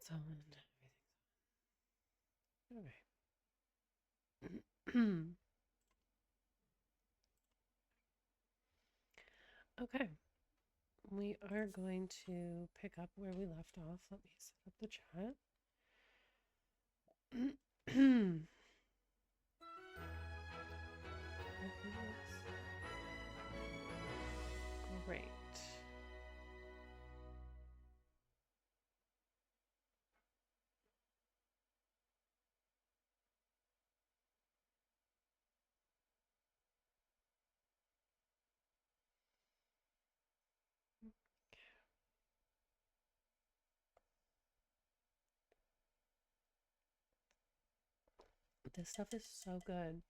That's on. Everything's okay. Okay. We are going to pick up where we left off. Let me set up the chat. Great. This stuff is so good.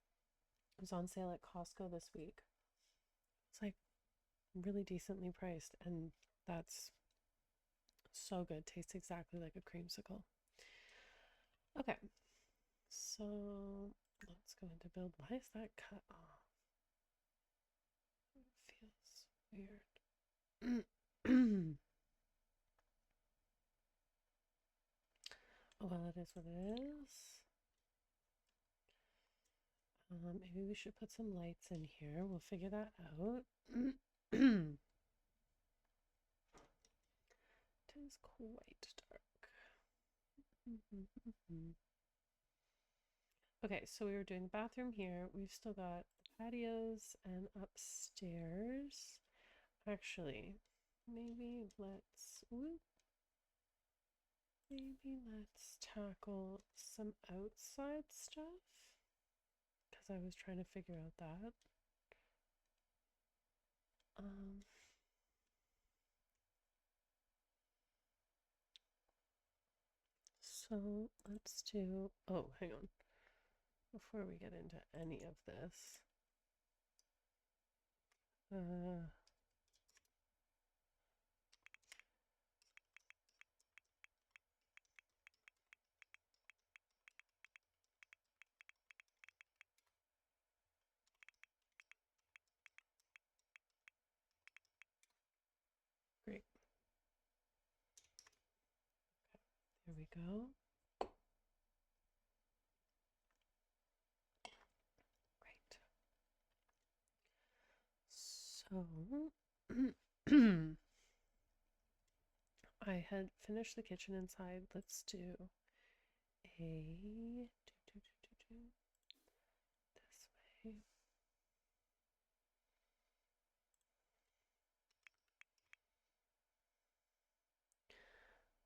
It was on sale at Costco this week. It's like really decently priced, and that's so good. Tastes exactly like a creamsicle. Okay, so let's go into build. Why is that cut off? It feels weird. Oh, well, it is what it is. Maybe we should put some lights in here. We'll figure that out. It is quite dark. Okay, so we were doing the bathroom here. We've still got the patios and upstairs. Actually, maybe let's tackle some outside stuff, because I was trying to figure out that. So let's do, oh, hang on. Before we get into any of this, great. There we go. Great. So I had finished the kitchen inside. Let's do this way.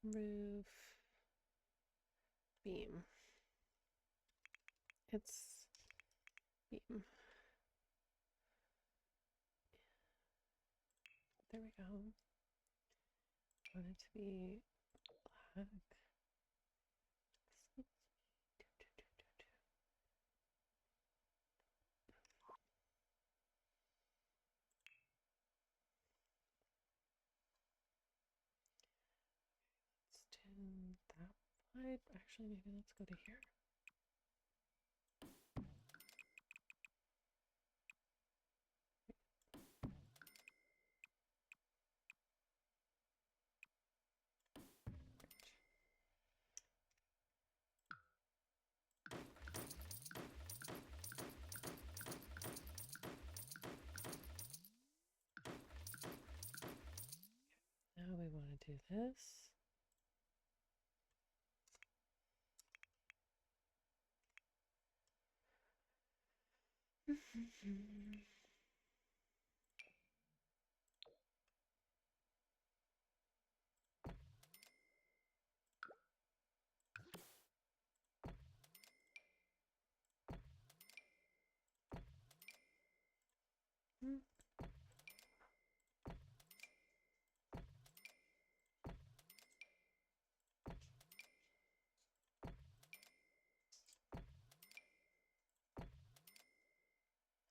Roof beam. It's beam. There we go. I want it to be black. Let's do that side. Actually, maybe let's go to here. Now we want to do this.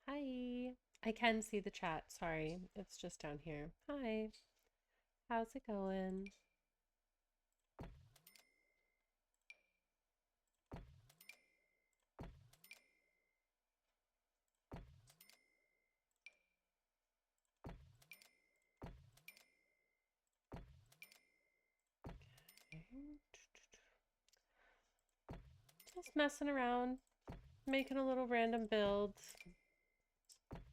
Hi. I can see the chat. Sorry. It's just down here. Hi. How's it going? Okay. Just messing around, making a little random build.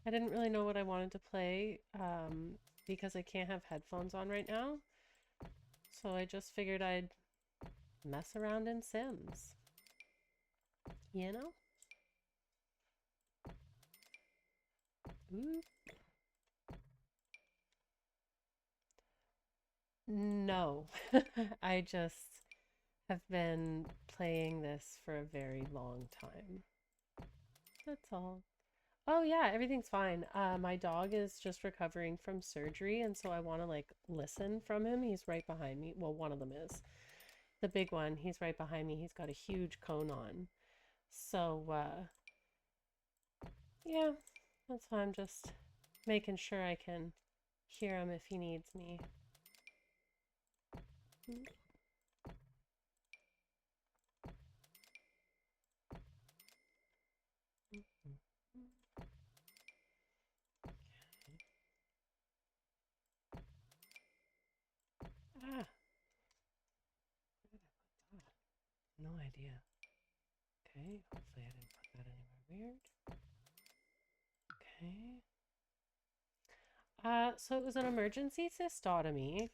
I didn't really know what I wanted to play because I can't have headphones on right now. So I just figured I'd mess around in Sims. You know? Ooh. No. I just have been playing this for a very long time. That's all. Oh yeah, everything's fine. My dog is just recovering from surgery, and so I want to like listen from him. He's right behind me. Well, one of them is. The big one, he's right behind me. He's got a huge cone on. So, yeah, that's why I'm just making sure I can hear him if he needs me. Ah, no idea. Okay, hopefully I didn't put that anywhere weird. Okay. So it was an emergency cystotomy,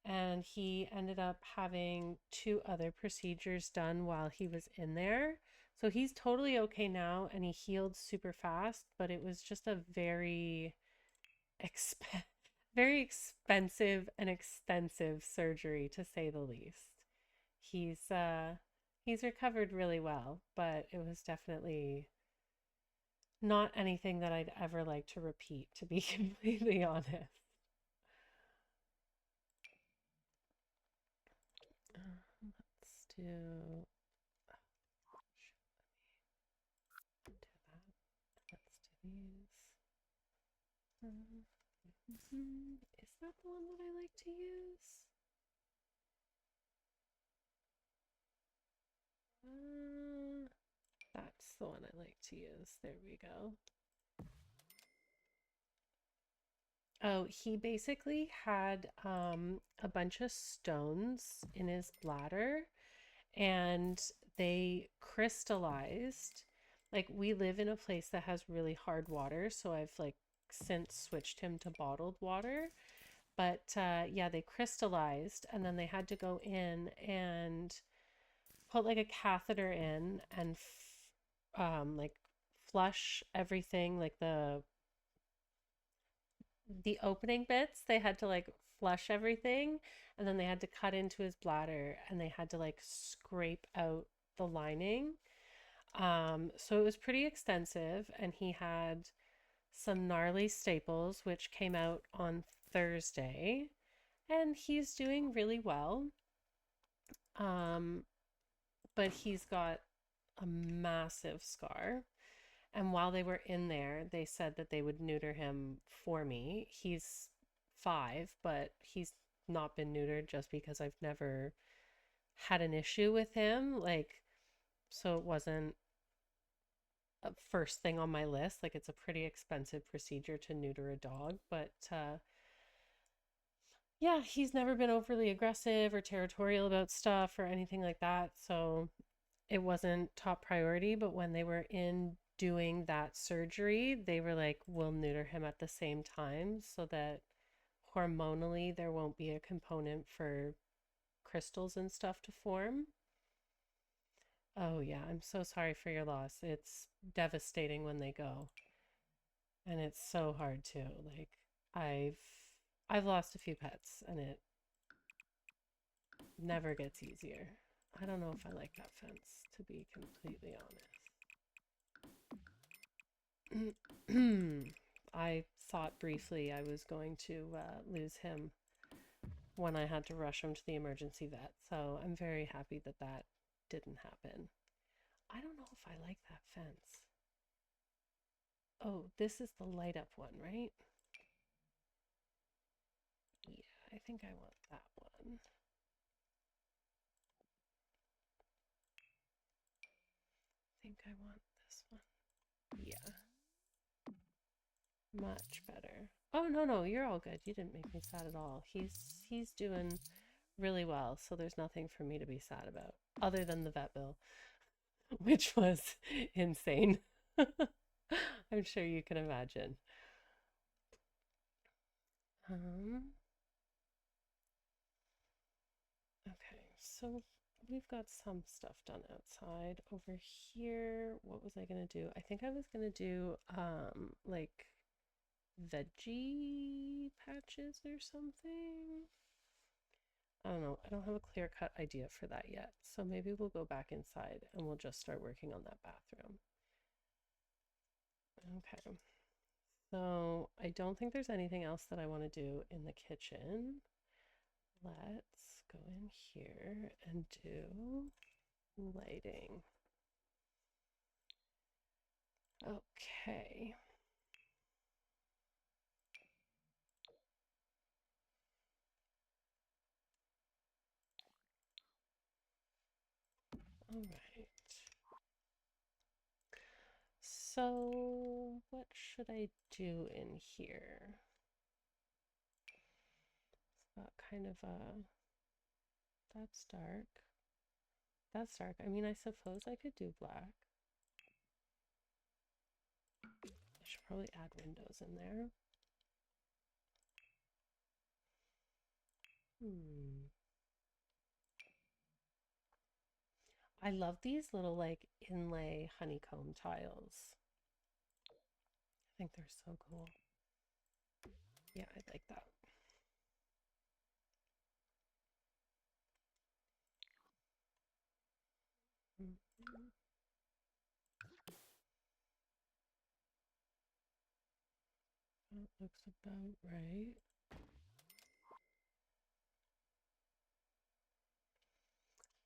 and he ended up having 2 other procedures done while he was in there. So he's totally okay now, and he healed super fast, but it was just a exp very expensive and extensive surgery to say the least. He's uh he's recovered really well, but it was definitely not anything that I'd ever like to repeat, to be completely honest. Let's do do that. Let's do these. Is that the one that I like to use? That's the one I like to use. There we go. Oh, he basically had a bunch of stones in his bladder, and they crystallized. Like, we live in a place that has really hard water, so I've like since switched him to bottled water. But yeah, they crystallized, and then they had to go in and put like a catheter in and like flush everything, like the opening bits. They had to like flush everything, and then they had to cut into his bladder, and they had to like scrape out the lining. So it was pretty extensive, and he had some gnarly staples, which came out on Thursday, and he's doing really well. Um, but he's got a massive scar. And while they were in there, they said that they would neuter him for me. He's 5, but he's not been neutered just because I've never had an issue with him. Like, so it wasn't a first thing on my list. Like, it's a pretty expensive procedure to neuter a dog. But yeah, he's never been overly aggressive or territorial about stuff or anything like that. So it wasn't top priority, but when they were in doing that surgery, they were like, we'll neuter him at the same time so that hormonally there won't be a component for crystals and stuff to form. Oh yeah, I'm so sorry for your loss. It's devastating when they go. And it's so hard too. Like I've I've lost a few pets, and it never gets easier. I don't know if I like that fence, to be completely honest. I thought briefly I was going to lose him when I had to rush him to the emergency vet. So I'm very happy that that didn't happen. I don't know if I like that fence. Oh, this is the light up one, right? Yeah, I think I want that one. I think I want this one. Yeah, much better. Oh, no, no, you're all good. You didn't make me sad at all. He's doing really well, so there's nothing for me to be sad about other than the vet bill. which was insane. I'm sure you can imagine. Um, okay, so we've got some stuff done outside. Over here, what was I gonna do? I think I was gonna do like veggie patches or something. I don't know. I don't have a clear cut idea for that yet. So maybe we'll go back inside and we'll just start working on that bathroom. Okay. So I don't think there's anything else that I want to do in the kitchen. Let's go in here and do lighting. Okay. All right. So what should I do in here? It's got kind of a, that's dark. That's dark. I mean, I suppose I could do black. I should probably add windows in there. Hmm. I love these little like inlay honeycomb tiles. I think they're so cool. Yeah, I like that. Mhm. That looks about right.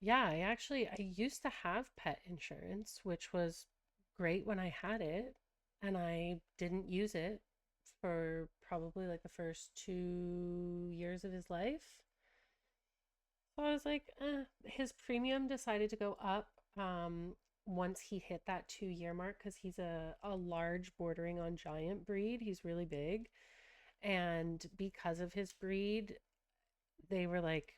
Yeah, I used to have pet insurance, which was great when I had it, and I didn't use it for probably like the first 2 years of his life. So I was like, his premium decided to go up once he hit that 2 year mark because he's a large bordering on giant breed. He's really big. And because of his breed, they were like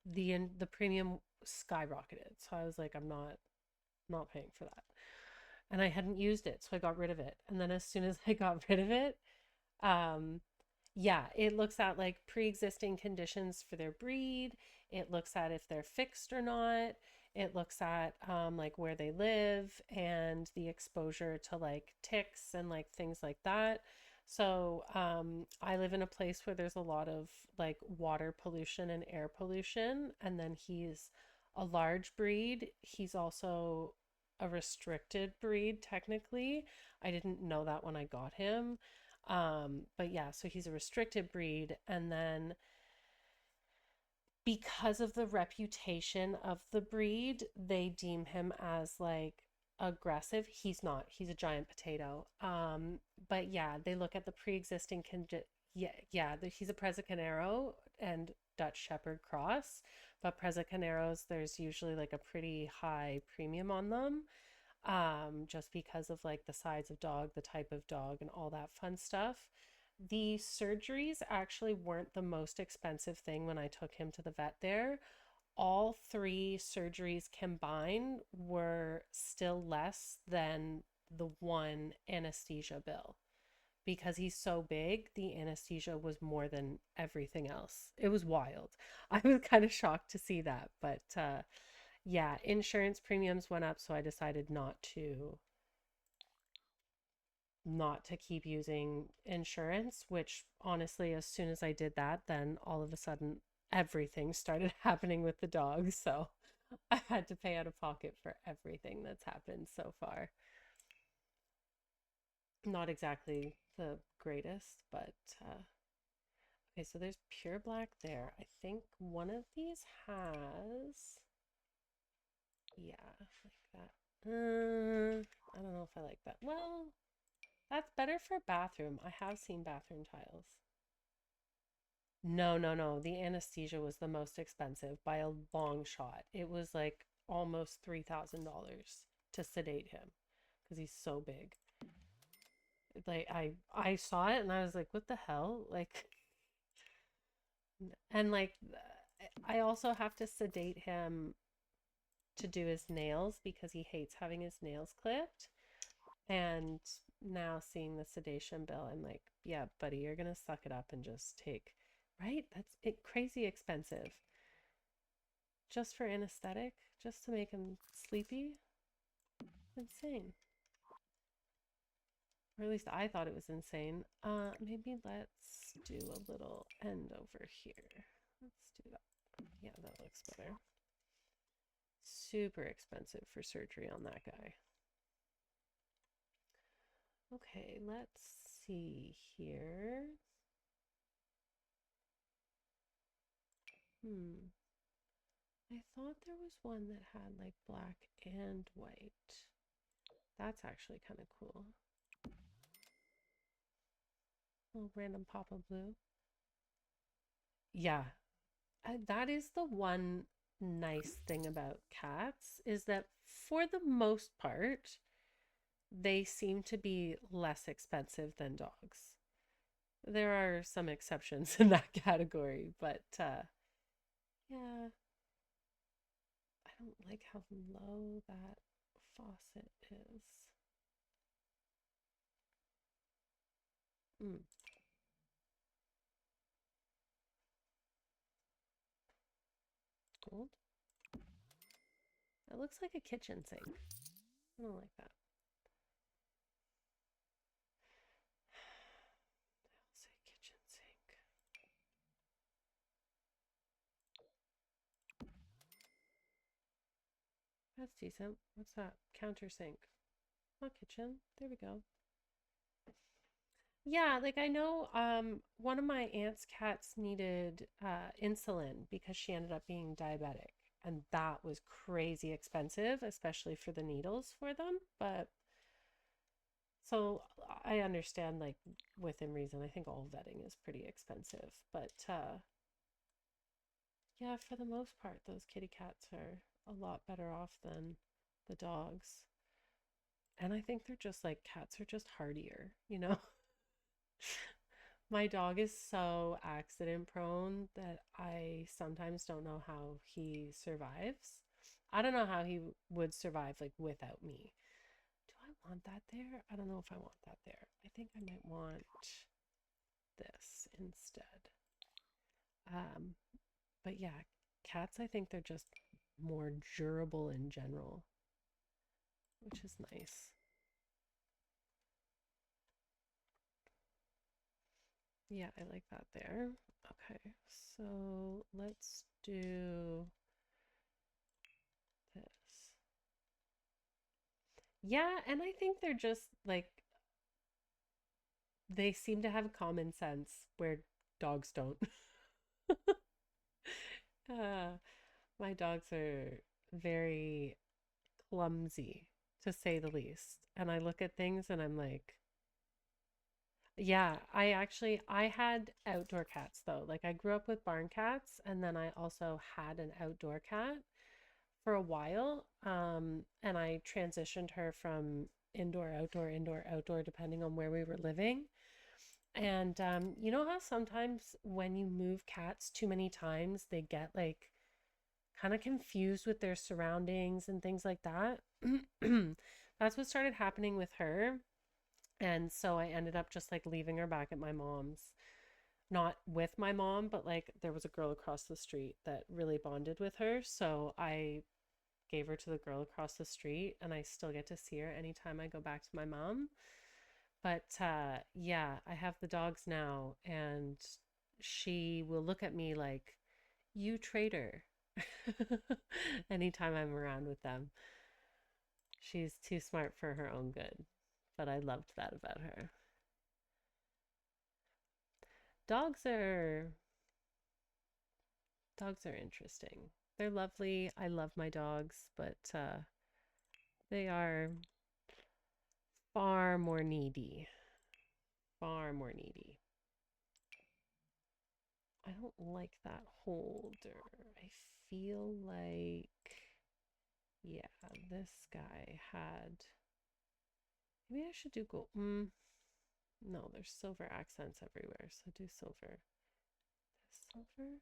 the premium skyrocketed. So I was like, I'm not paying for that. And I hadn't used it, so I got rid of it. And then as soon as I got rid of it, um, yeah, it looks at like pre-existing conditions for their breed. It looks at if they're fixed or not. It looks at like where they live and the exposure to like ticks and like things like that. So I live in a place where there's a lot of like water pollution and air pollution. And then he's a large breed. He's also a restricted breed, technically. I didn't know that when I got him. But yeah, so he's a restricted breed. And then because of the reputation of the breed, they deem him as like aggressive. He's not. He's a giant potato. But yeah, they look at the pre-existing he's a Presa and Dutch Shepherd cross. But Presa there's usually like a pretty high premium on them, just because of like the size of dog, the type of dog, and all that fun stuff. The surgeries actually weren't the most expensive thing when I took him to the vet there. All three surgeries combined were still less than the one anesthesia bill. Because he's so big, the anesthesia was more than everything else. It was wild. I was kind of shocked to see that, but yeah, insurance premiums went up, so I decided not to keep using insurance, which honestly, as soon as I did that, then all of a sudden everything started happening with the dog. So I had to pay out of pocket for everything that's happened so far. Not exactly the greatest, but okay, so there's pure black there. I think one of these has, yeah, like that. I don't know if I like that. Well, that's better for bathroom. I have seen bathroom tiles. No, no, no. The anesthesia was the most expensive by a long shot. It was like almost $3,000 to sedate him because he's so big. Like I saw it and I was like, what the hell? Like, and like I also have to sedate him to do his nails because he hates having his nails clipped. And now seeing the sedation bill, I'm like, yeah, buddy, you're gonna suck it up and just take, right? That's it, crazy expensive. Just for anesthetic, just to make him sleepy. Insane. Or at least I thought it was insane. Maybe let's do a little end over here. Let's do that. Yeah, that looks better. Super expensive for surgery on that guy. Okay, let's see here. I thought there was one that had like black and white. That's actually kind of cool. A little random pop of blue. Yeah, that is the one nice thing about cats is that for the most part, they seem to be less expensive than dogs. There are some exceptions in that category, but yeah, I don't like how low that faucet is. Mm, gold. It looks like a kitchen sink. I don't like that. I'll say kitchen sink. That's decent. What's that? Countersink. Not kitchen. There we go. Yeah, like I know one of my aunt's cats needed insulin because she ended up being diabetic. And that was crazy expensive, especially for the needles for them. But so I understand like within reason. I think all vetting is pretty expensive. But yeah, for the most part, those kitty cats are a lot better off than the dogs. And I think they're just like cats are just hardier, you know? My dog is so accident prone that I sometimes don't know how he survives. I don't know how he would survive like without me. Do I want that there? I don't know if I want that there. I think I might want this instead. Um, but yeah, cats, I think they're just more durable in general, which is nice. Yeah, I like that there. Okay, so let's do this. Yeah, and I think they're just like they seem to have common sense where dogs don't. uh, my dogs are very clumsy, to say the least. And I look at things and I'm like, yeah, I had outdoor cats though. Like I grew up with barn cats and then I also had an outdoor cat for a while. And I transitioned her from indoor, outdoor, indoor, outdoor, depending on where we were living. And you know how sometimes when you move cats too many times, they get like kind of confused with their surroundings and things like that? That's what started happening with her. And so I ended up just like leaving her back at my mom's. Not with my mom, but like there was a girl across the street that really bonded with her. So I gave her to the girl across the street and I still get to see her anytime I go back to my mom. But yeah, I have the dogs now and she will look at me like, you traitor. Anytime I'm around with them. She's too smart for her own good. But I loved that about her. Dogs are dogs are interesting. They're lovely. I love my dogs, but they are far more needy. Far more needy. I don't like that holder. I feel like, yeah, this guy had. Maybe I should do gold. No, there's silver accents everywhere, so do silver. This silver?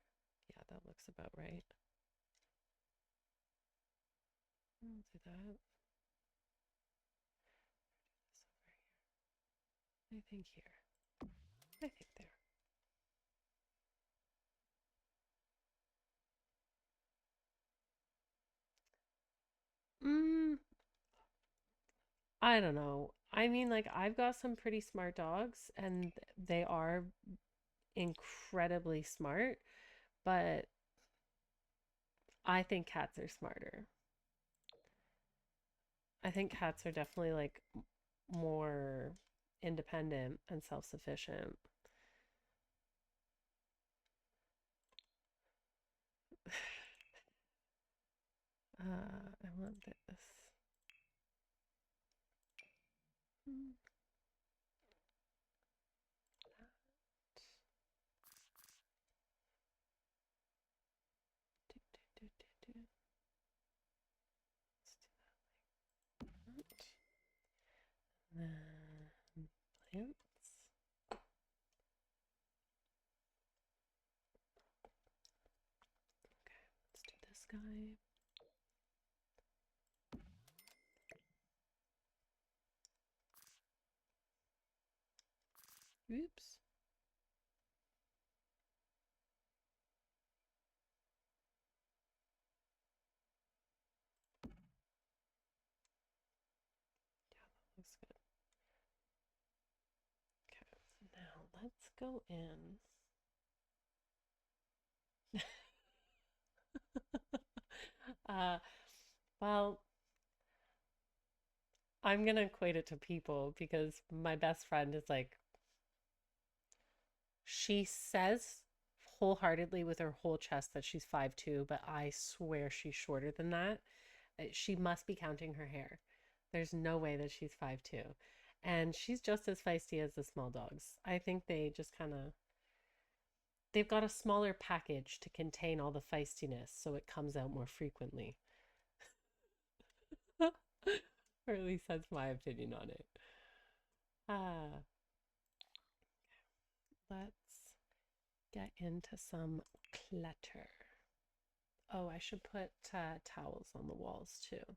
Yeah, that looks about right. I'll do that. I think here. I think there. Mm, I don't know. I mean, like, I've got some pretty smart dogs, and they are incredibly smart, but I think cats are smarter. I think cats are definitely like more independent and self-sufficient. I want this. Hmm, do, do, do, do, do. Let's do that. Then plants. Okay, let's do this guy. Oops. Yeah, that looks good. Okay, now let's go in. uh, well, I'm gonna equate it to people because my best friend is like, she says wholeheartedly with her whole chest that she's 5'2", but I swear she's shorter than that. She must be counting her hair. There's no way that she's 5'2". And she's just as feisty as the small dogs. I think they just kind of, they've got a smaller package to contain all the feistiness, so it comes out more frequently. Or at least that's my opinion on it. Ah, let's get into some clutter. Oh, I should put towels on the walls too.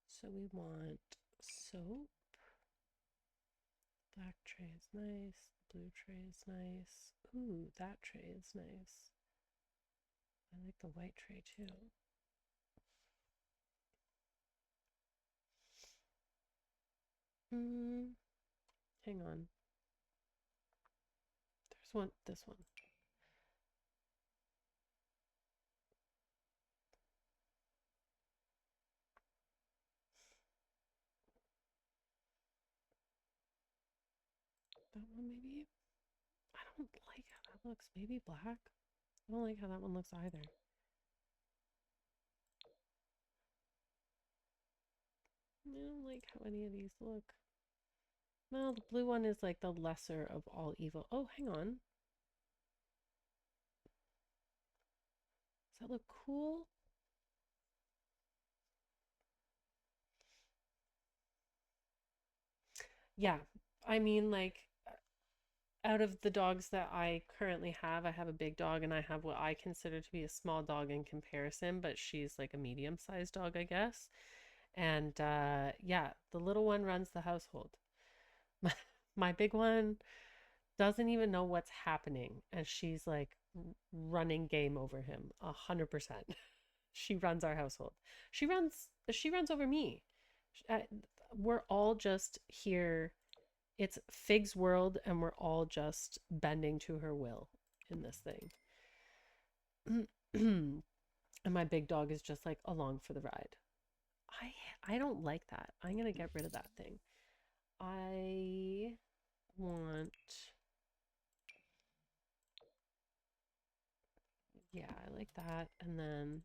So we want soap. Black tray is nice. Blue tray is nice. Ooh, that tray is nice. I like the white tray too. Hmm. Hang on. There's one. This one. That one maybe. I don't like how that looks. Maybe black. I don't like how that one looks either. I don't like how any of these look. Well, the blue one is like the lesser of all evil. Oh, hang on. Does that look cool? Yeah. I mean, like, out of the dogs that I currently have, I have a big dog and I have what I consider to be a small dog in comparison, but she's like a medium-sized dog, I guess. And yeah, the little one runs the household. My big one doesn't even know what's happening, and she's like running game over him 100%. She runs our household. She runs over me. We're all just here. It's Fig's world, and we're all just bending to her will in this thing. And my big dog is just like along for the ride. I don't like that. I'm gonna get rid of that thing. I want, yeah, I like that. And then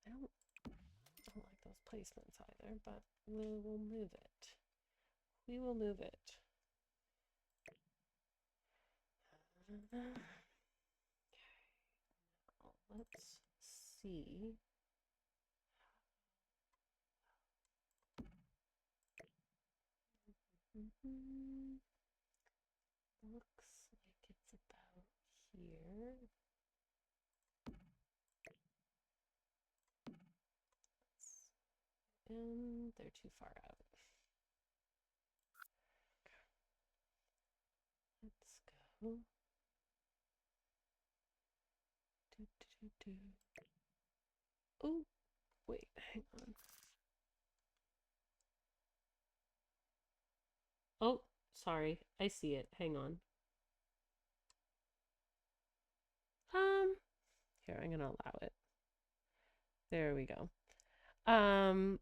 I don't like those placements either, but we will move it. We will move it. Okay, let's see. Mm-hmm. Looks like it's about here. And they're too far out. Let's go. Do, do, do, do. Oh, wait, hang on. Oh, sorry. I see it. Hang on. Um, Here, I'm gonna allow it. There we go. Um,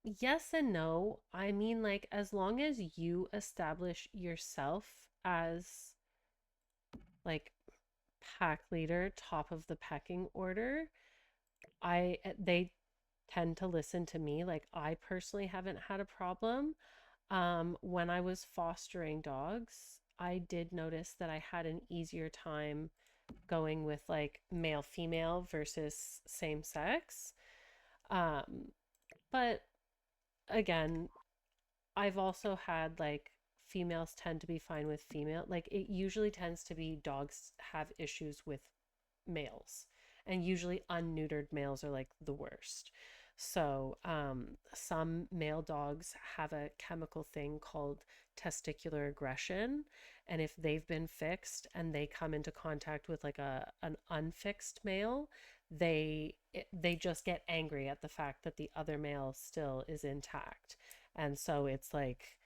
yes and no. I mean, like, as long as you establish yourself as like pack leader, top of the pecking order, they tend to listen to me. Like, I personally haven't had a problem. When I was fostering dogs, I did notice that I had an easier time going with like male female versus same sex. Um, but again, I've also had like females tend to be fine with female. Like it usually tends to be dogs have issues with males, and usually unneutered males are like the worst. So, some male dogs have a chemical thing called testicular aggression, and if they've been fixed and they come into contact with like an unfixed male, they just get angry at the fact that the other male still is intact, and so it's like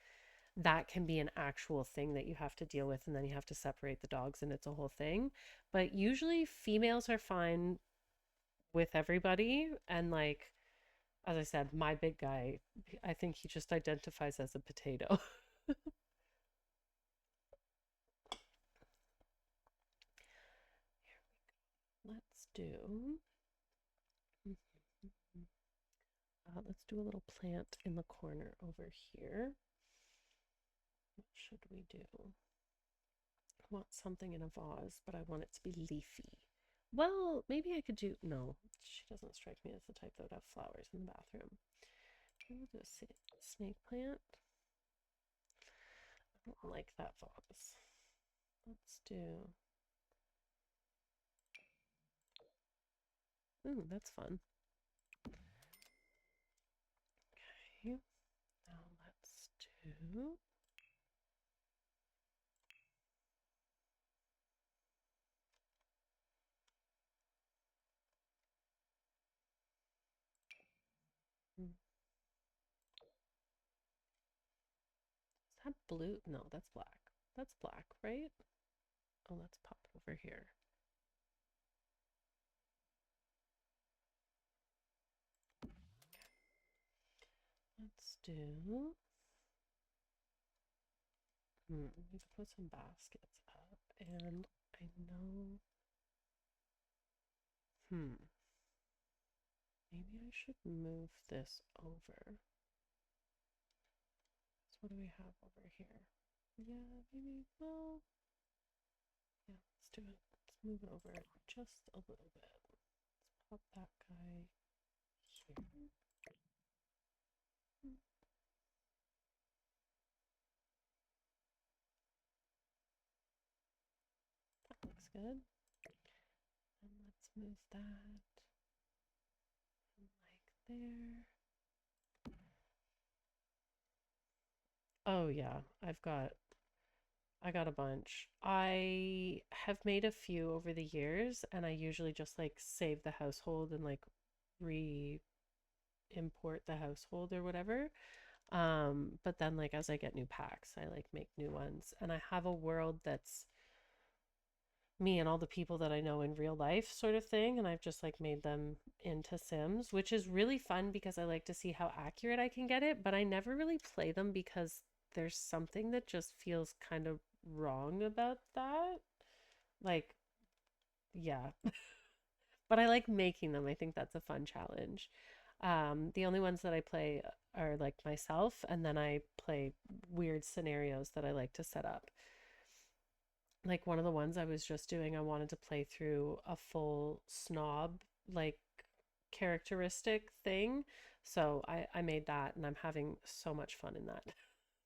that can be an actual thing that you have to deal with, and then you have to separate the dogs, and it's a whole thing. But usually females are fine with everybody, and like as I said, my big guy, I think he just identifies as a potato. Let's do let's do a little plant in the corner over here. What should we do? I want something in a vase, but I want it to be leafy. Well, maybe I could do, no, she doesn't strike me as the type that would have flowers in the bathroom. We'll do a snake plant. I don't like that vase. Let's do, ooh, that's fun. Okay, now let's do, is that blue? No, that's black. That's black, right? Oh, let's pop it over here. Let's do, we could put some baskets up, and I know, maybe I should move this over. So what do we have over here? Yeah, maybe, well, yeah, let's do it. Let's move it over just a little bit. Let's pop that guy here. That looks good. And let's move that like there. Oh yeah, I got a bunch. I have made a few over the years, and I usually just like save the household and like re import the household or whatever. But then like as I get new packs, I like make new ones. And I have a world that's me and all the people that I know in real life sort of thing, and I've just like made them into Sims, which is really fun because I like to see how accurate I can get it, but I never really play them because there's something that just feels kind of wrong about that. Like, yeah. But I like making them. I think that's a fun challenge. The only ones that I play are like myself, and then I play weird scenarios that I like to set up. Like one of the ones I was just doing, I wanted to play through a full snob like characteristic thing. So I made that and I'm having so much fun in that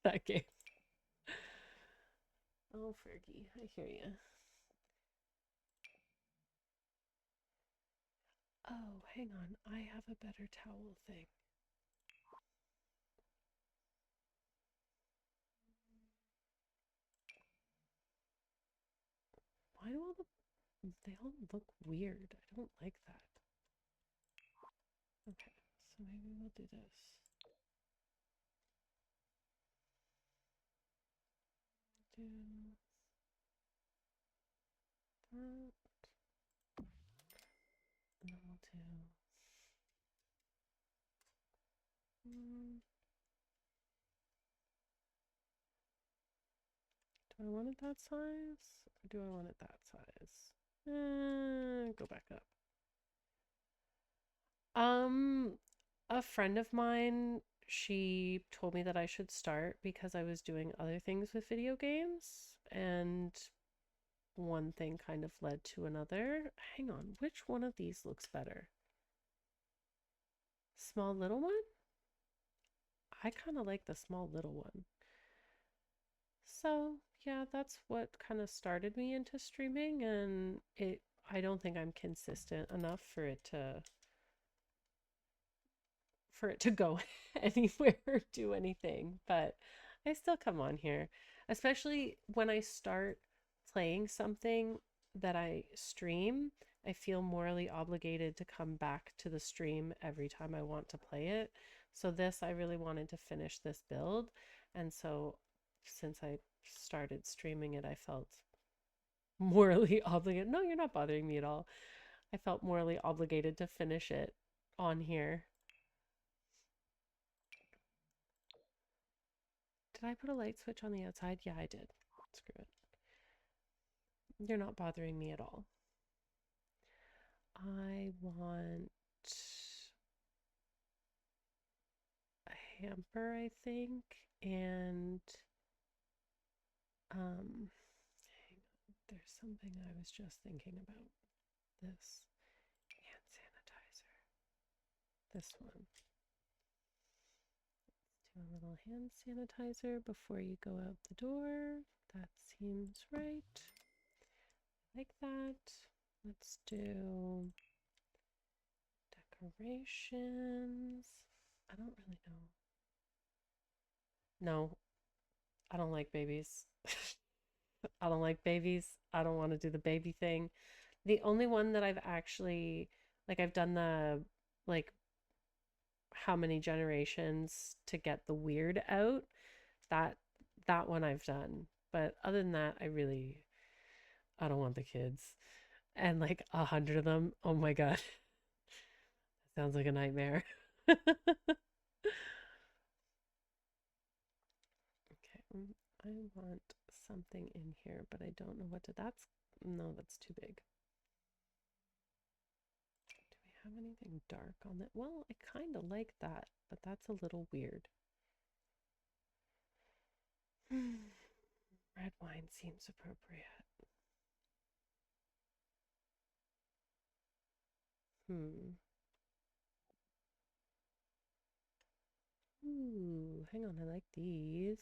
that game. Oh, Fergie, I hear you. Oh, hang on. I have a better towel thing. Why do all they all look weird? I don't like that. Okay, so maybe we'll do this. Do that. And then we'll do. Mm, do I want it that size? Or do I want it that size? Go back up. Um, a friend of mine, she told me that I should start because I was doing other things with video games, and one thing kind of led to another. Hang on, which one of these looks better? Small little one? I kind of like the small little one. So, yeah, that's what kind of started me into streaming, and I don't think I'm consistent enough for it to go anywhere or do anything, but I still come on here, especially when I start playing something that I stream. I feel morally obligated to come back to the stream every time I want to play it. So this, I really wanted to finish this build, and so since I started streaming it, I felt morally obligated. No, you're not bothering me at all. I felt morally obligated to finish it on here. Did I put a light switch on the outside? Yeah, I did. Screw it. You're not bothering me at all. I want a hamper, I think, and hang on. There's something I was just thinking about. This hand sanitizer. This one. Let's do a little hand sanitizer before you go out the door. That seems right. Like that. Let's do decorations. I don't really know. No, I don't like babies. I don't like babies. I don't want to do the baby thing. The only one that I've actually I've done the like how many generations to get the weird out. That that one I've done. But other than that, I don't want the kids. And like 100 of them. Oh my God. Sounds like a nightmare. Okay, I want something in here, but I don't know what to. No, that's too big. Do we have anything dark on that? Well, I kind of like that, but that's a little weird. Red wine seems appropriate. Hmm. Ooh, hang on, I like these.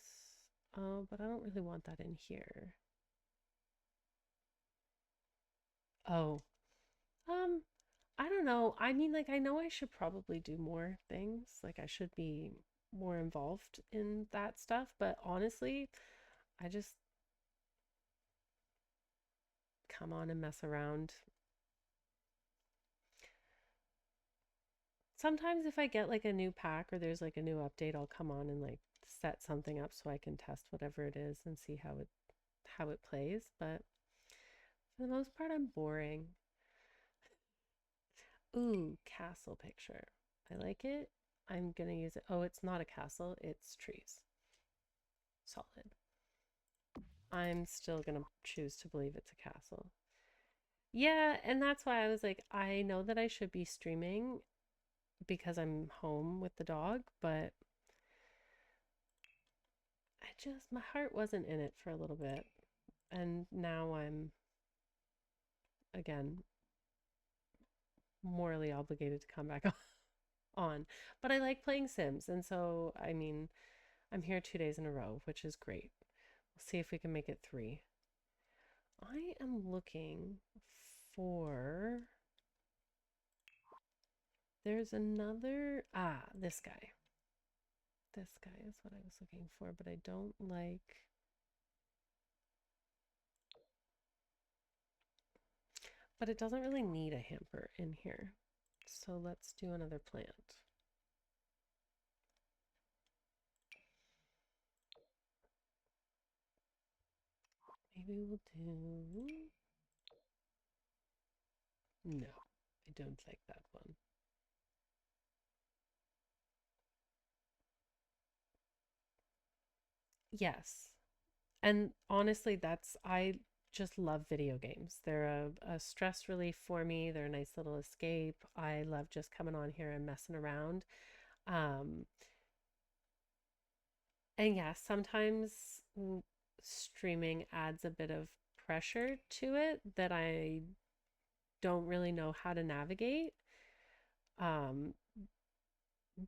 Oh, but I don't really want that in here. Oh, um, I don't know. I mean, I know I should probably do more things. Like, I should be more involved in that stuff. But honestly, I just come on and mess around. Sometimes if I get like a new pack or there's like a new update, I'll come on and like set something up so I can test whatever it is and see how it plays. But for the most part, I'm boring. Ooh, castle picture. I like it. I'm gonna use it. Oh, it's not a castle, it's trees. Solid. I'm still gonna choose to believe it's a castle. Yeah, and that's why I was like, I know that I should be streaming because I'm home with the dog, but my heart wasn't in it for a little bit. And now I'm, again, morally obligated to come back on. on. But I like playing Sims, and so I mean, I'm here 2 days in a row, which is great. We'll see if we can make it three. I am looking for. There's another. Ah, this guy. This guy is what I was looking for, but I don't like. But it doesn't really need a hamper in here. So let's do another plant. Maybe we'll do. No, I don't like that one. Yes. And honestly, I just love video games. They're a stress relief for me. They're a nice little escape. I love just coming on here and messing around. Um, and yeah, sometimes streaming adds a bit of pressure to it that I don't really know how to navigate. Um,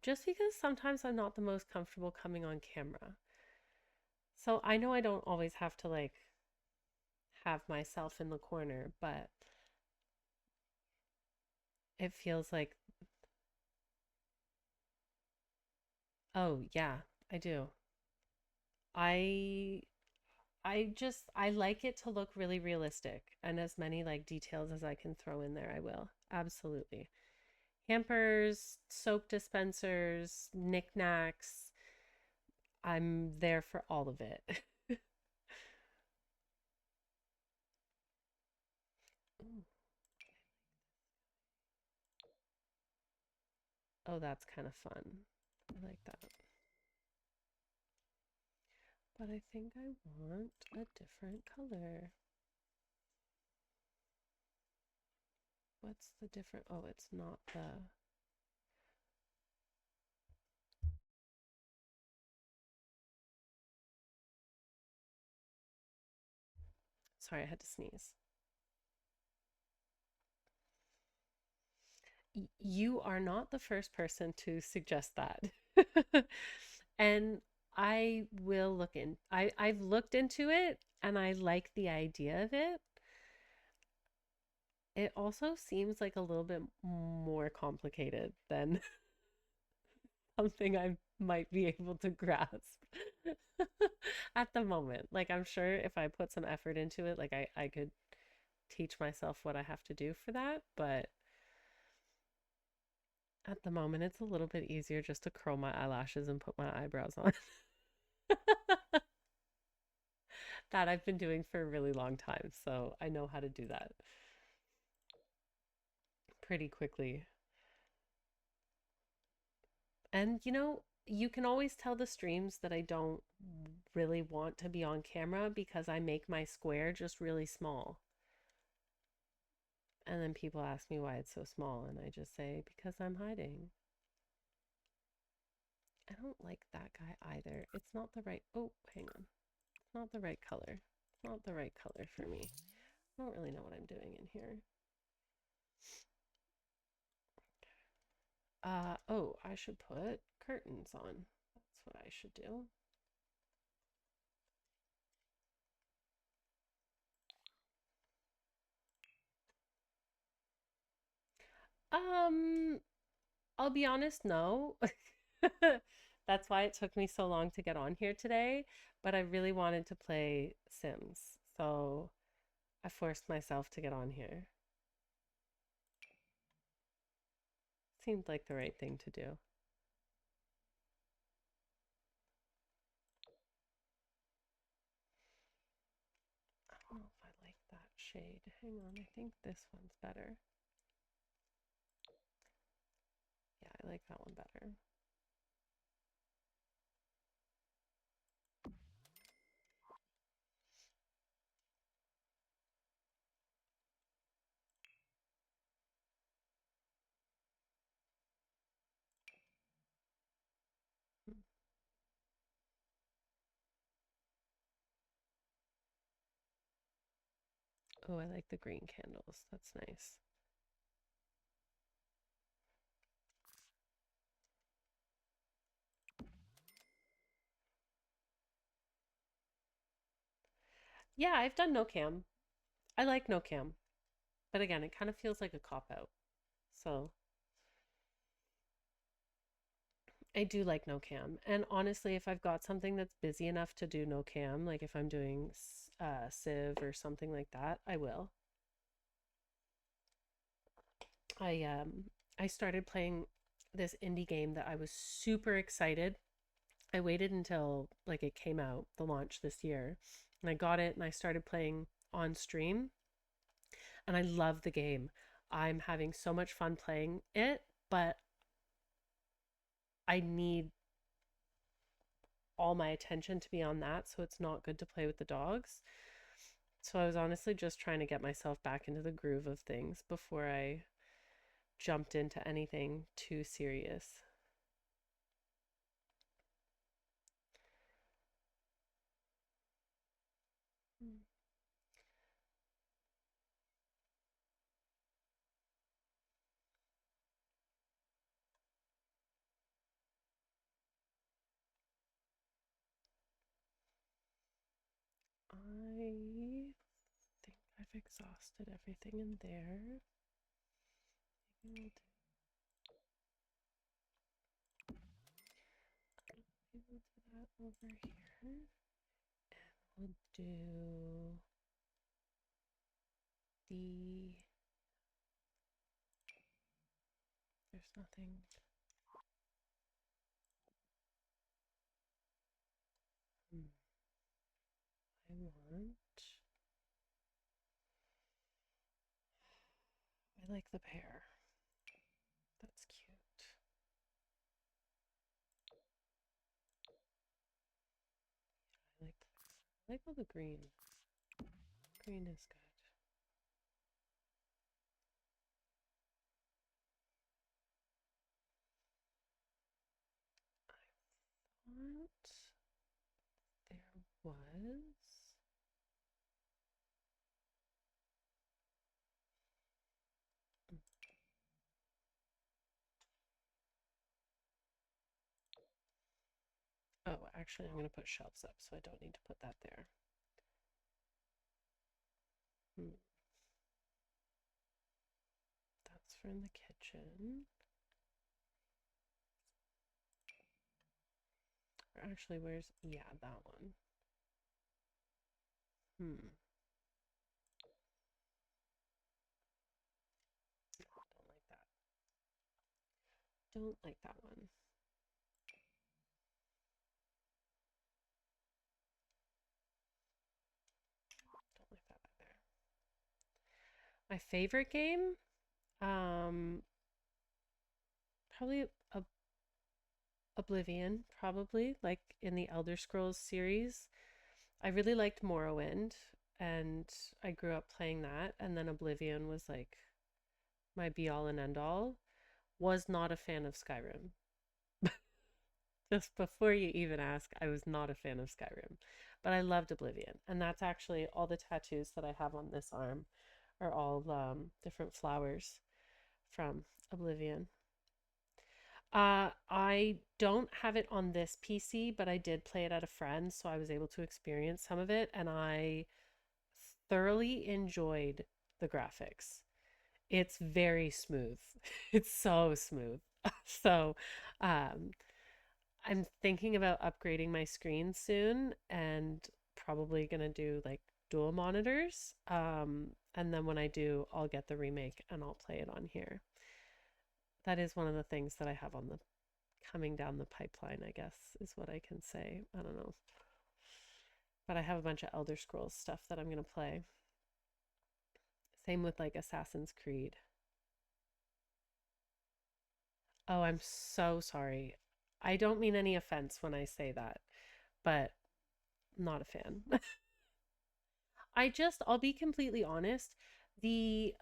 just because sometimes I'm not the most comfortable coming on camera. So I know I don't always have to like have myself in the corner, but it feels like, oh yeah, I do. I I like it to look really realistic and as many like details as I can throw in there, I will. Absolutely. Hampers, soap dispensers, knickknacks. I'm there for all of it. Ooh, oh, that's kind of fun. I like that. But I think I want a different color. What's the different? Oh, it's not the. Sorry, I had to sneeze. You are not the first person to suggest that. And I will look in. I've looked into it and I like the idea of it. It also seems like a little bit more complicated than something I might be able to grasp at the moment. Like I'm sure if I put some effort into it, like I could teach myself what I have to do for that, but at the moment it's a little bit easier just to curl my eyelashes and put my eyebrows on. That I've been doing for a really long time, so I know how to do that pretty quickly. And you can always tell the streams that I don't really want to be on camera because I make my square just really small. And then people ask me why it's so small, and I just say, because I'm hiding. I don't like that guy either. It's not the right, oh, hang on. It's not the right color. It's not the right color for me. I don't really know what I'm doing in here. Oh, I should put curtains on. That's what I should do. Um, I'll be honest, no. That's why it took me so long to get on here today, but I really wanted to play Sims, so I forced myself to get on here. Seemed like the right thing to do. I don't know if I like that shade. Hang on, I think this one's better. Yeah, I like that one better. Oh, I like the green candles. That's nice. Yeah, I've done no cam. I like no cam. But again, it kind of feels like a cop out. So I do like no cam. And honestly, if I've got something that's busy enough to do no cam, like if I'm doing Civ or something like that, I will. I started playing this indie game that I was super excited. I waited until like it came out, the launch this year, and I got it and I started playing on stream and I love the game. I'm having so much fun playing it, but I need all my attention to be on that, so it's not good to play with the dogs. So I was honestly just trying to get myself back into the groove of things before I jumped into anything too serious. I think I've exhausted everything in there. Maybe we'll do that over here. We'll do the. There's nothing. Hmm. I want. I like the pear. That's cute. I like all the green. Green is good. What there was. Oh, actually, I'm going to put shelves up, so I don't need to put that there. Hmm. That's for in the kitchen. Or actually, where's. Yeah, that one. Hmm. Don't like that. Don't like that one. Don't like that either. My favorite game? Um, probably Oblivion, probably, like in the Elder Scrolls series. I really liked Morrowind, and I grew up playing that, and then Oblivion was like my be all and end all. Was not a fan of Skyrim. Just before you even ask, I was not a fan of Skyrim, but I loved Oblivion, and that's actually all the tattoos that I have on this arm are all different flowers from Oblivion. I don't have it on this PC, but I did play it at a friend, so I was able to experience some of it, and I thoroughly enjoyed the graphics. It's very smooth. It's so smooth. So, um, I'm thinking about upgrading my screen soon and probably gonna do like dual monitors. And then when I do, I'll get the remake and I'll play it on here. That is one of the things that I have on the coming down the pipeline, I guess, is what I can say. I don't know. But I have a bunch of Elder Scrolls stuff that I'm going to play. Same with like Assassin's Creed. Oh, I'm so sorry. I don't mean any offense when I say that, but not a fan. I'll be completely honest. The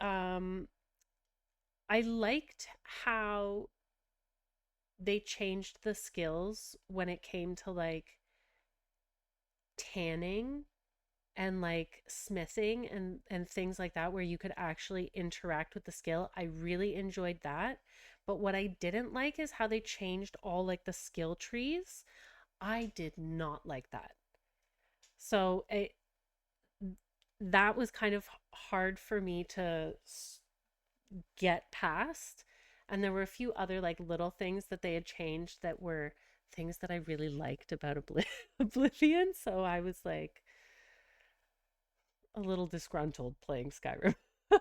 I liked how they changed the skills when it came to like tanning and like smithing and things like that where you could actually interact with the skill. I really enjoyed that. But what I didn't like is how they changed all like the skill trees. I did not like that. So that was kind of hard for me to get past. And there were a few other like little things that they had changed that were things that I really liked about Oblivion. So I was like a little disgruntled playing Skyrim,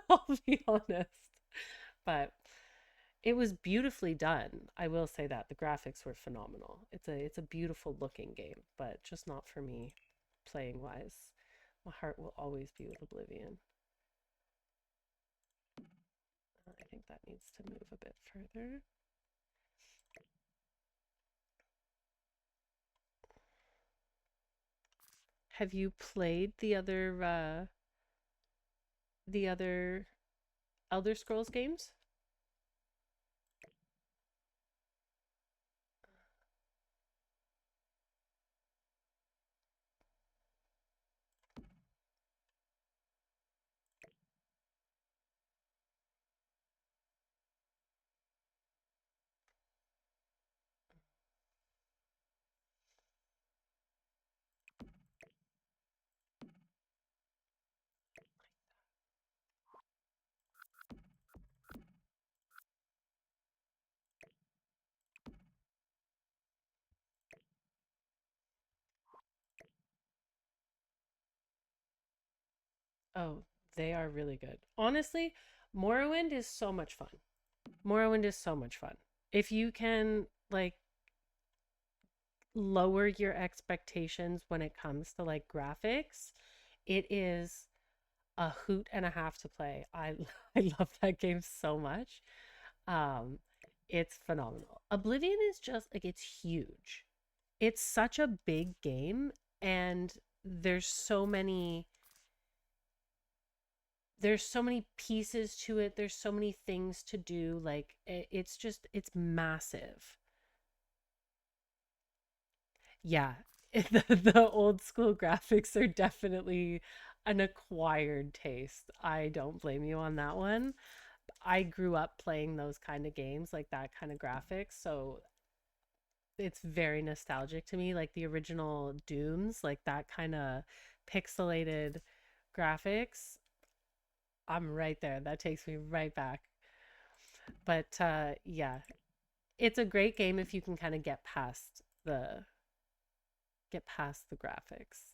I'll be honest. But it was beautifully done. I will say that the graphics were phenomenal. It's a beautiful looking game, but just not for me playing wise. My heart will always be with Oblivion. I think that needs to move a bit further. Have you played the other Elder Scrolls games? Oh, they are really good. Honestly, Morrowind is so much fun. Morrowind is so much fun. If you can like lower your expectations when it comes to like graphics, it is a hoot and a half to play. I love that game so much. Um it's phenomenal. Oblivion is just like it's huge. It's such a big game and there's so many there's so many pieces to it. There's so many things to do. Like it's just it's massive. Yeah. The old school graphics are definitely an acquired taste. I don't blame you on that one. I grew up playing those kind of games, like that kind of graphics, so it's very nostalgic to me. Like the original Dooms, like that kind of pixelated graphics. I'm right there. That takes me right back. But yeah, it's a great game if you can kind of get past the graphics.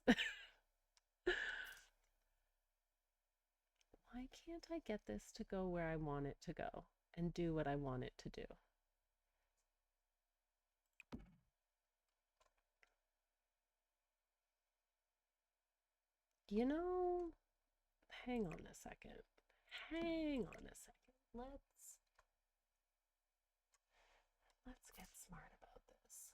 Why can't I get this to go where I want it to go and do what I want it to do? You know, hang on a second. Hang on a second. Let's get smart about this.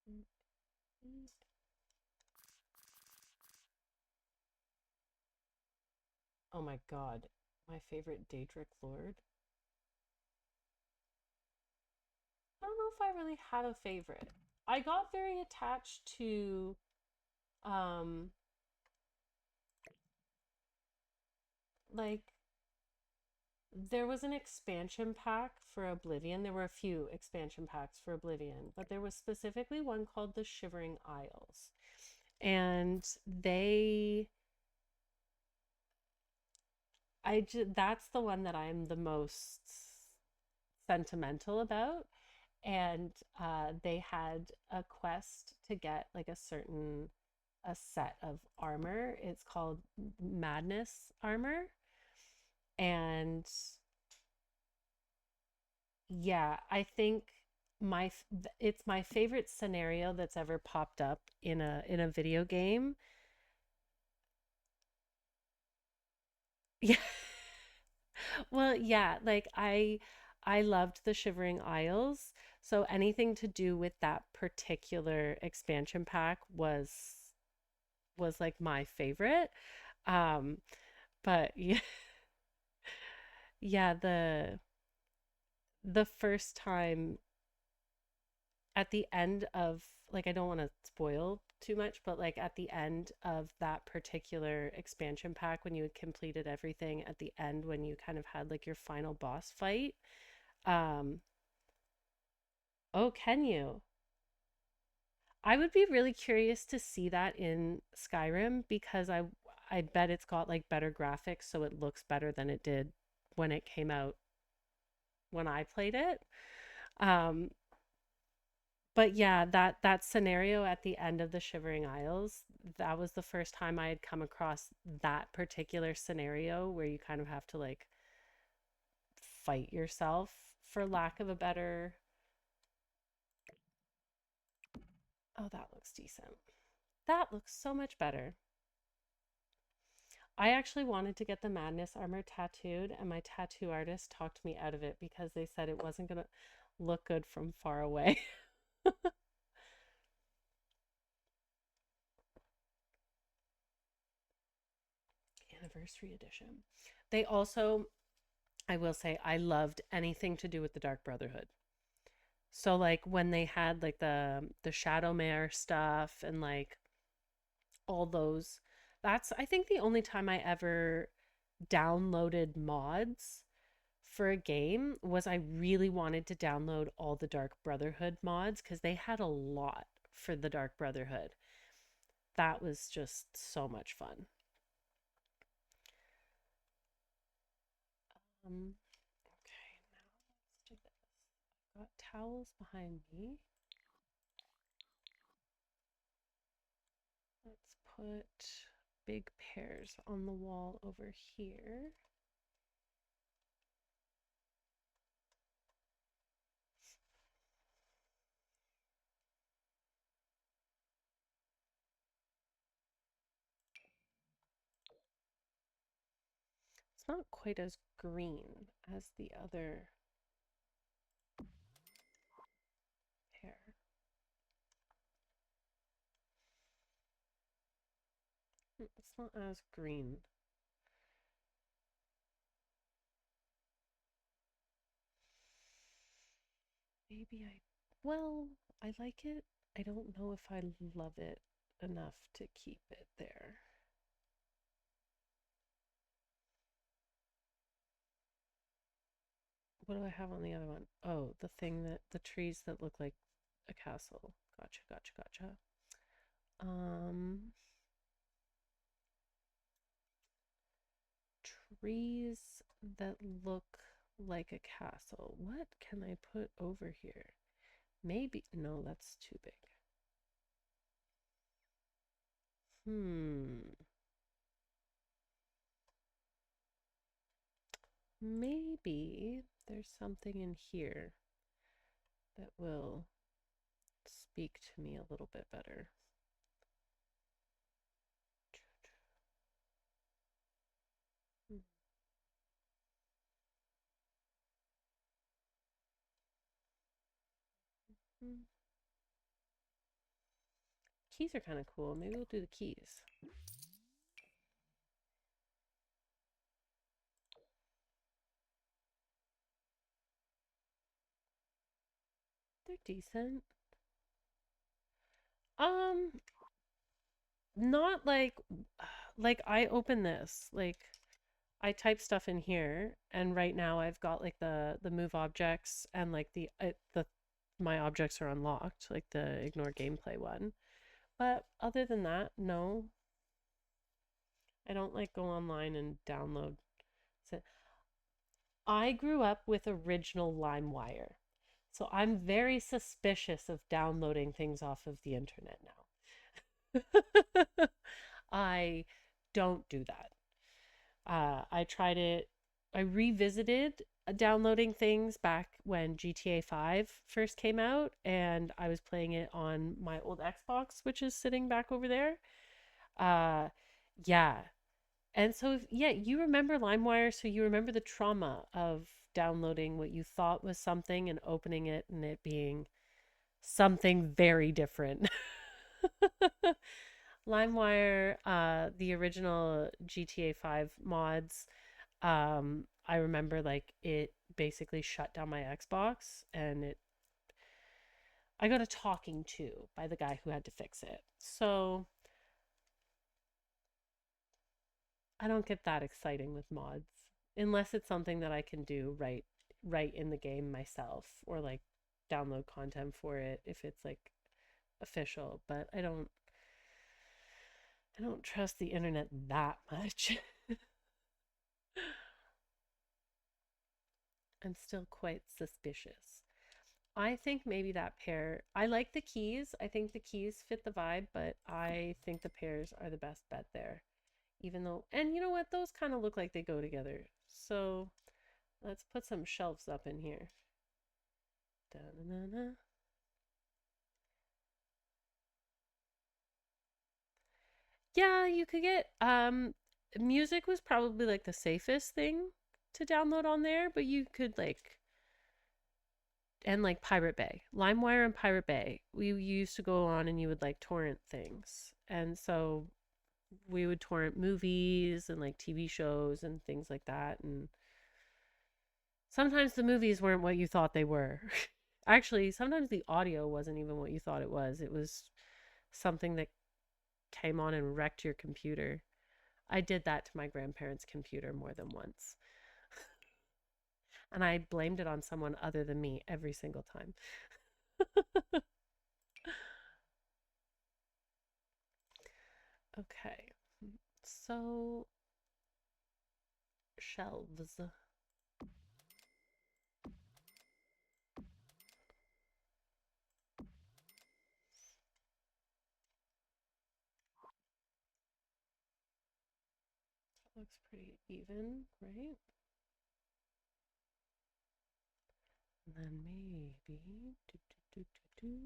Let's do that. Oh my god, my favorite Daedric Lord. I don't know if I really have a favorite. I got very attached to um like there was an expansion pack for Oblivion. There were a few expansion packs for Oblivion, but there was specifically one called the Shivering Isles. And that's the one that I'm the most sentimental about. And they had a quest to get like a set of armor. It's called Madness armor. And yeah, I think it's my favorite scenario that's ever popped up in a video game. Yeah. Well, yeah, like I loved the Shivering Isles, so anything to do with that particular expansion pack was like my favorite. Um, but yeah, yeah, the first time at the end of like I don't want to spoil too much, but like at the end of that particular expansion pack, when you had completed everything, at the end, when you kind of had like your final boss fight, um, oh, can you? I would be really curious to see that in Skyrim because I bet it's got like better graphics, so it looks better than it did when it came out when I played it. Um, but yeah, that scenario at the end of the Shivering Isles, that was the first time I had come across that particular scenario where you kind of have to like fight yourself for lack of a better. Oh, that looks decent. That looks so much better. I actually wanted to get the Madness armor tattooed, and my tattoo artist talked me out of it because they said it wasn't going to look good from far away. Anniversary edition. They also, I will say, I loved anything to do with the Dark Brotherhood. So like when they had like the Shadowmare stuff and like all those, that's I think the only time I ever downloaded mods for a game was I really wanted to download all the Dark Brotherhood mods because they had a lot for the Dark Brotherhood. That was just so much fun. Okay, now let's do this. I've got towels behind me. Let's put big pears on the wall over here. It's not quite as green as the other pear. It's not as green. Maybe well, I like it. I don't know if I love it enough to keep it there. What do I have on the other one? Oh, the thing that the trees that look like a castle. Gotcha, gotcha, gotcha. Um, trees that look like a castle. What can I put over here? Maybe, no, that's too big. Hmm. Maybe there's something in here that will speak to me a little bit better. Keys are kind of cool. Maybe we'll do the keys. They're decent. Um, not like I open this, like I type stuff in here, and right now I've got like the move objects and like the my objects are unlocked, like the ignore gameplay one. But other than that, no, I don't like go online and download. So I grew up with original LimeWire, so I'm very suspicious of downloading things off of the internet now. I don't do that. I tried it, I revisited downloading things back when GTA 5 first came out, and I was playing it on my old Xbox, which is sitting back over there. Uh, yeah. And so, yeah, you remember LimeWire, so you remember the trauma of downloading what you thought was something and opening it and it being something very different. LimeWire, the original GTA 5 mods, I remember like it basically shut down my Xbox and I got a talking to by the guy who had to fix it. So I don't get that exciting with mods unless it's something that I can do right in the game myself or like download content for it if it's like official, but I don't trust the internet that much. I'm still quite suspicious. I think maybe that pair, I like the keys. I think the keys fit the vibe, but I think the pairs are the best bet there. Even though, and you know what? Those kind of look like they go together. So let's put some shelves up in here. Da-na-na-na. Yeah, you could get music was probably like the safest thing to download on there, but you could like and like Pirate Bay. LimeWire and Pirate Bay. We used to go on and you would like torrent things. And so we would torrent movies and like TV shows and things like that. And sometimes the movies weren't what you thought they were. Actually, sometimes the audio wasn't even what you thought it was. It was something that came on and wrecked your computer. I did that to my grandparents' computer more than once. And I blamed it on someone other than me every single time. Okay. So, shelves. Looks pretty even, right? And then maybe do, do, do, do, do.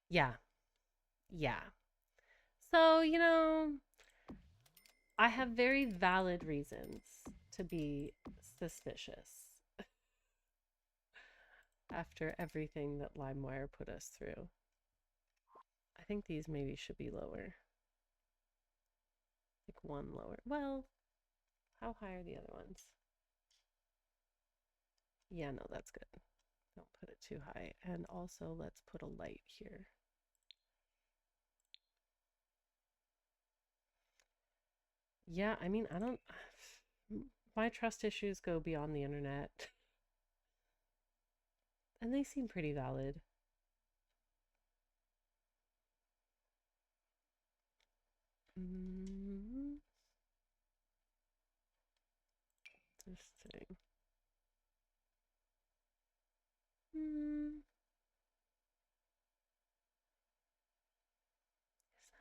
Yeah, yeah. So, I have very valid reasons to be suspicious after everything that LimeWire put us through. I think these maybe should be lower. Like one lower. Well, how high are the other ones? Yeah, no, that's good. Don't put it too high. And also, let's put a light here. Yeah, I mean, I don't. My trust issues go beyond the internet, and they seem pretty valid. Mm, this thing. Mm, is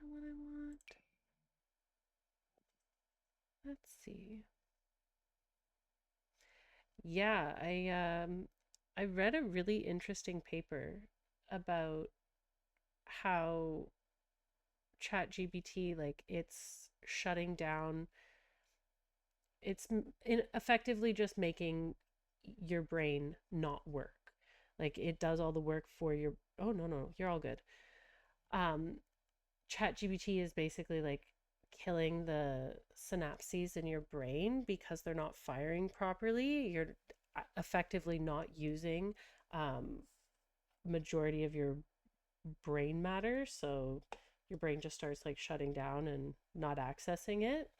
that what I want? Let's see. Yeah, I read a really interesting paper about how ChatGPT like it's shutting down it's effectively just making your brain not work. Like it does all the work for your oh no, you're all good. Um ChatGPT is basically like killing the synapses in your brain because they're not firing properly. You're effectively not using um majority of your brain matter, so your brain just starts like shutting down and not accessing it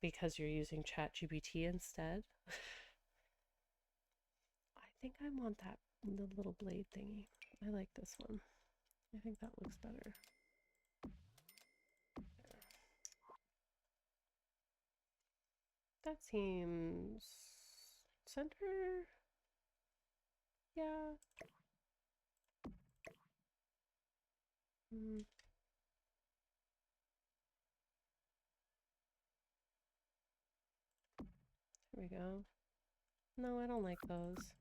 because you're using ChatGPT instead. I think I want the little blade thingy. I like this one. I think that looks better. That seems center. Yeah. Mm, here we go. No, I don't like those.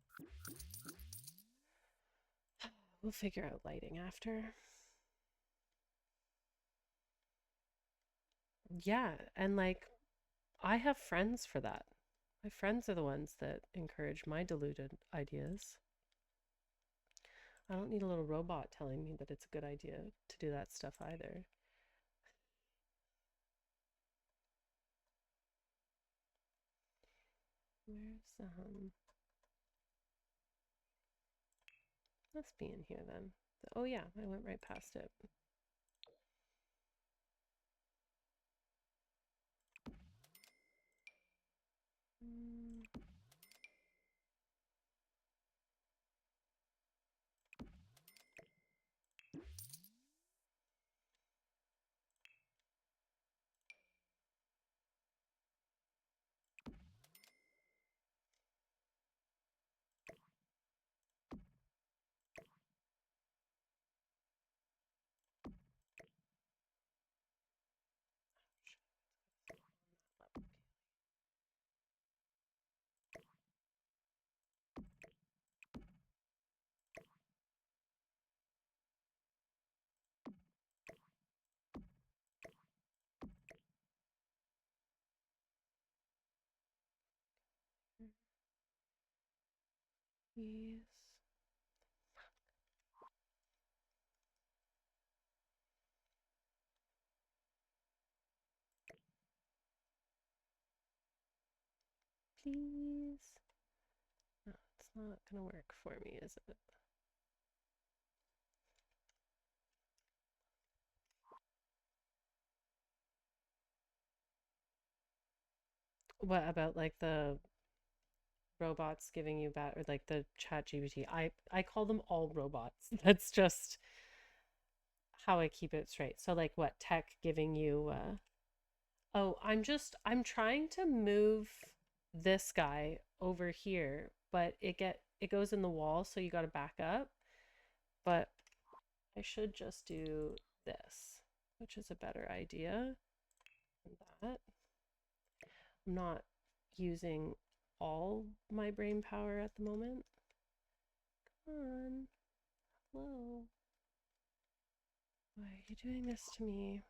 We'll figure out lighting after. Yeah, and like I have friends for that. My friends are the ones that encourage my deluded ideas. I don't need a little robot telling me that it's a good idea to do that stuff either. Where's must be in here then. Oh yeah, I went right past it. Please. Please. No, it's not gonna work for me, is it? What about like the robots giving you bad or like the chat GPT? I call them all robots. That's just how I keep it straight. So like what tech giving you oh, I'm trying to move this guy over here, but it goes in the wall, so you got to back up. But I should just do this, which is a better idea than that. I'm not using all my brain power at the moment. Come on. Hello. Why are you doing this to me?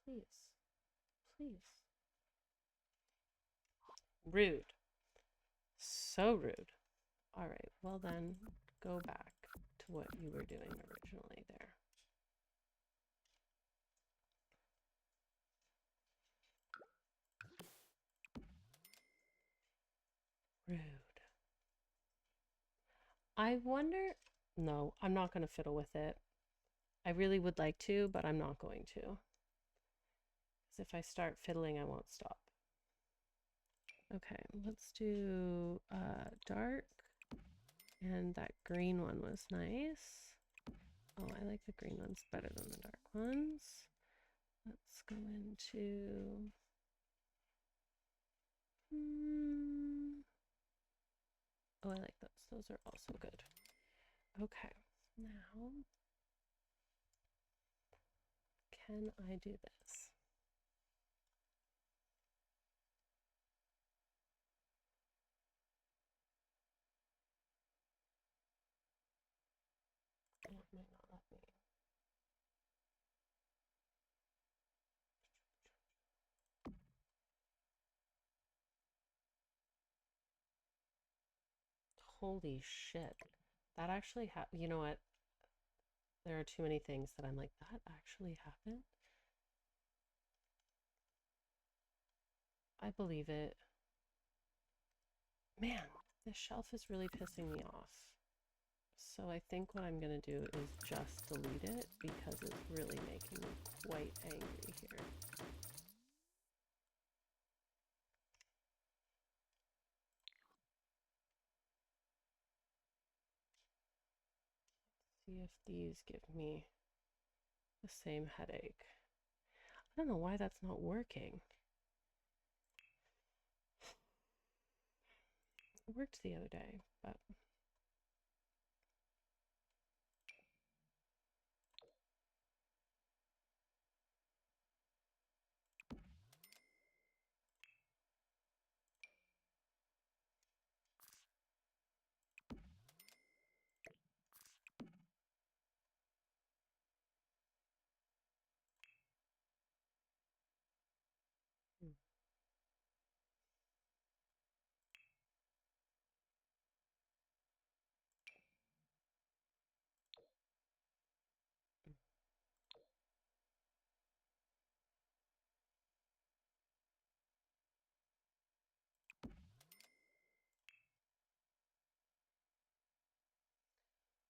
Please. Please. Rude. So rude. All right, well then, go back to what you were doing originally there. Rude. I wonder... No, I'm not going to fiddle with it. I really would like to, but I'm not going to. Because if I start fiddling, I won't stop. Okay, let's do dark. And that green one was nice. Oh, I like the green ones better than the dark ones. Let's go into... Oh, I like those. Those are also good. Okay, now can I do this? Oh, it might not let me. Holy shit. That actually happened. You know what? There are too many things that I'm like, that actually happened? I believe it. Man, this shelf is really pissing me off. So I think what I'm going to do is just delete it because it's really making me quite angry here. See if these give me the same headache. I don't know why that's not working. It worked the other day, but...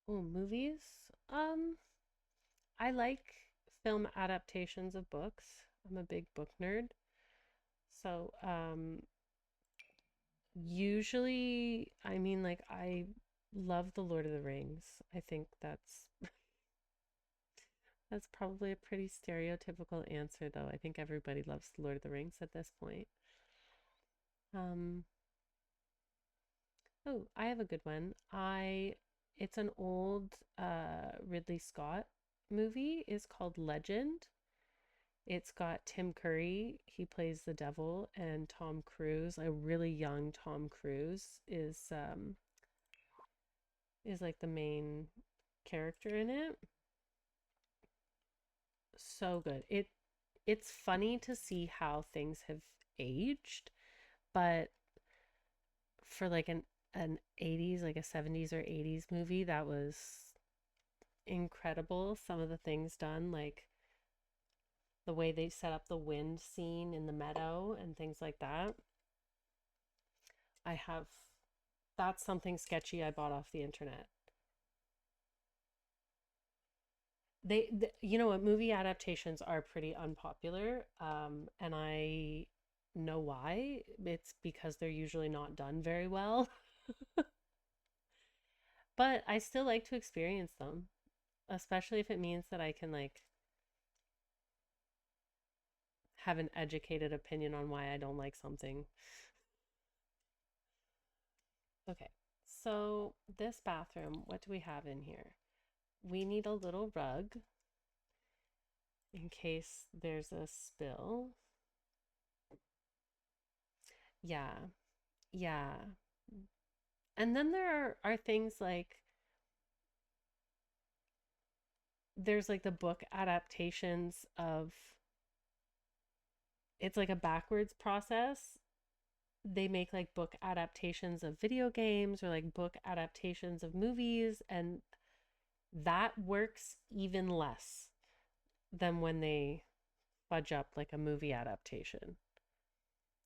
Oh, movies. I like film adaptations of books. I'm a big book nerd. So, usually, I mean, like, I love The Lord of the Rings. I think that's probably a pretty stereotypical answer, though. I think everybody loves The Lord of the Rings at this point. Um, oh, I have a good one. It's an old Ridley Scott movie. It's called Legend. It's got Tim Curry, he plays the devil, and Tom Cruise, a really young Tom Cruise, is like the main character in it. So good. It's funny to see how things have aged, but for like an 80s, like a 70s or 80s movie, that was incredible. Some of the things done, like the way they set up the wind scene in the meadow and things like that. I have That's something sketchy I bought off the internet. You know what, movie adaptations are pretty unpopular, and I know why. It's because they're usually not done very well, but I still like to experience them, especially if it means that I can like have an educated opinion on why I don't like something. Okay, so this bathroom, what do we have in here? We need a little rug in case there's a spill. Yeah, yeah. And then there are things like there's like the book adaptations of it's like a backwards process. They make like book adaptations of video games or like book adaptations of movies, and that works even less than when they fudge up like a movie adaptation.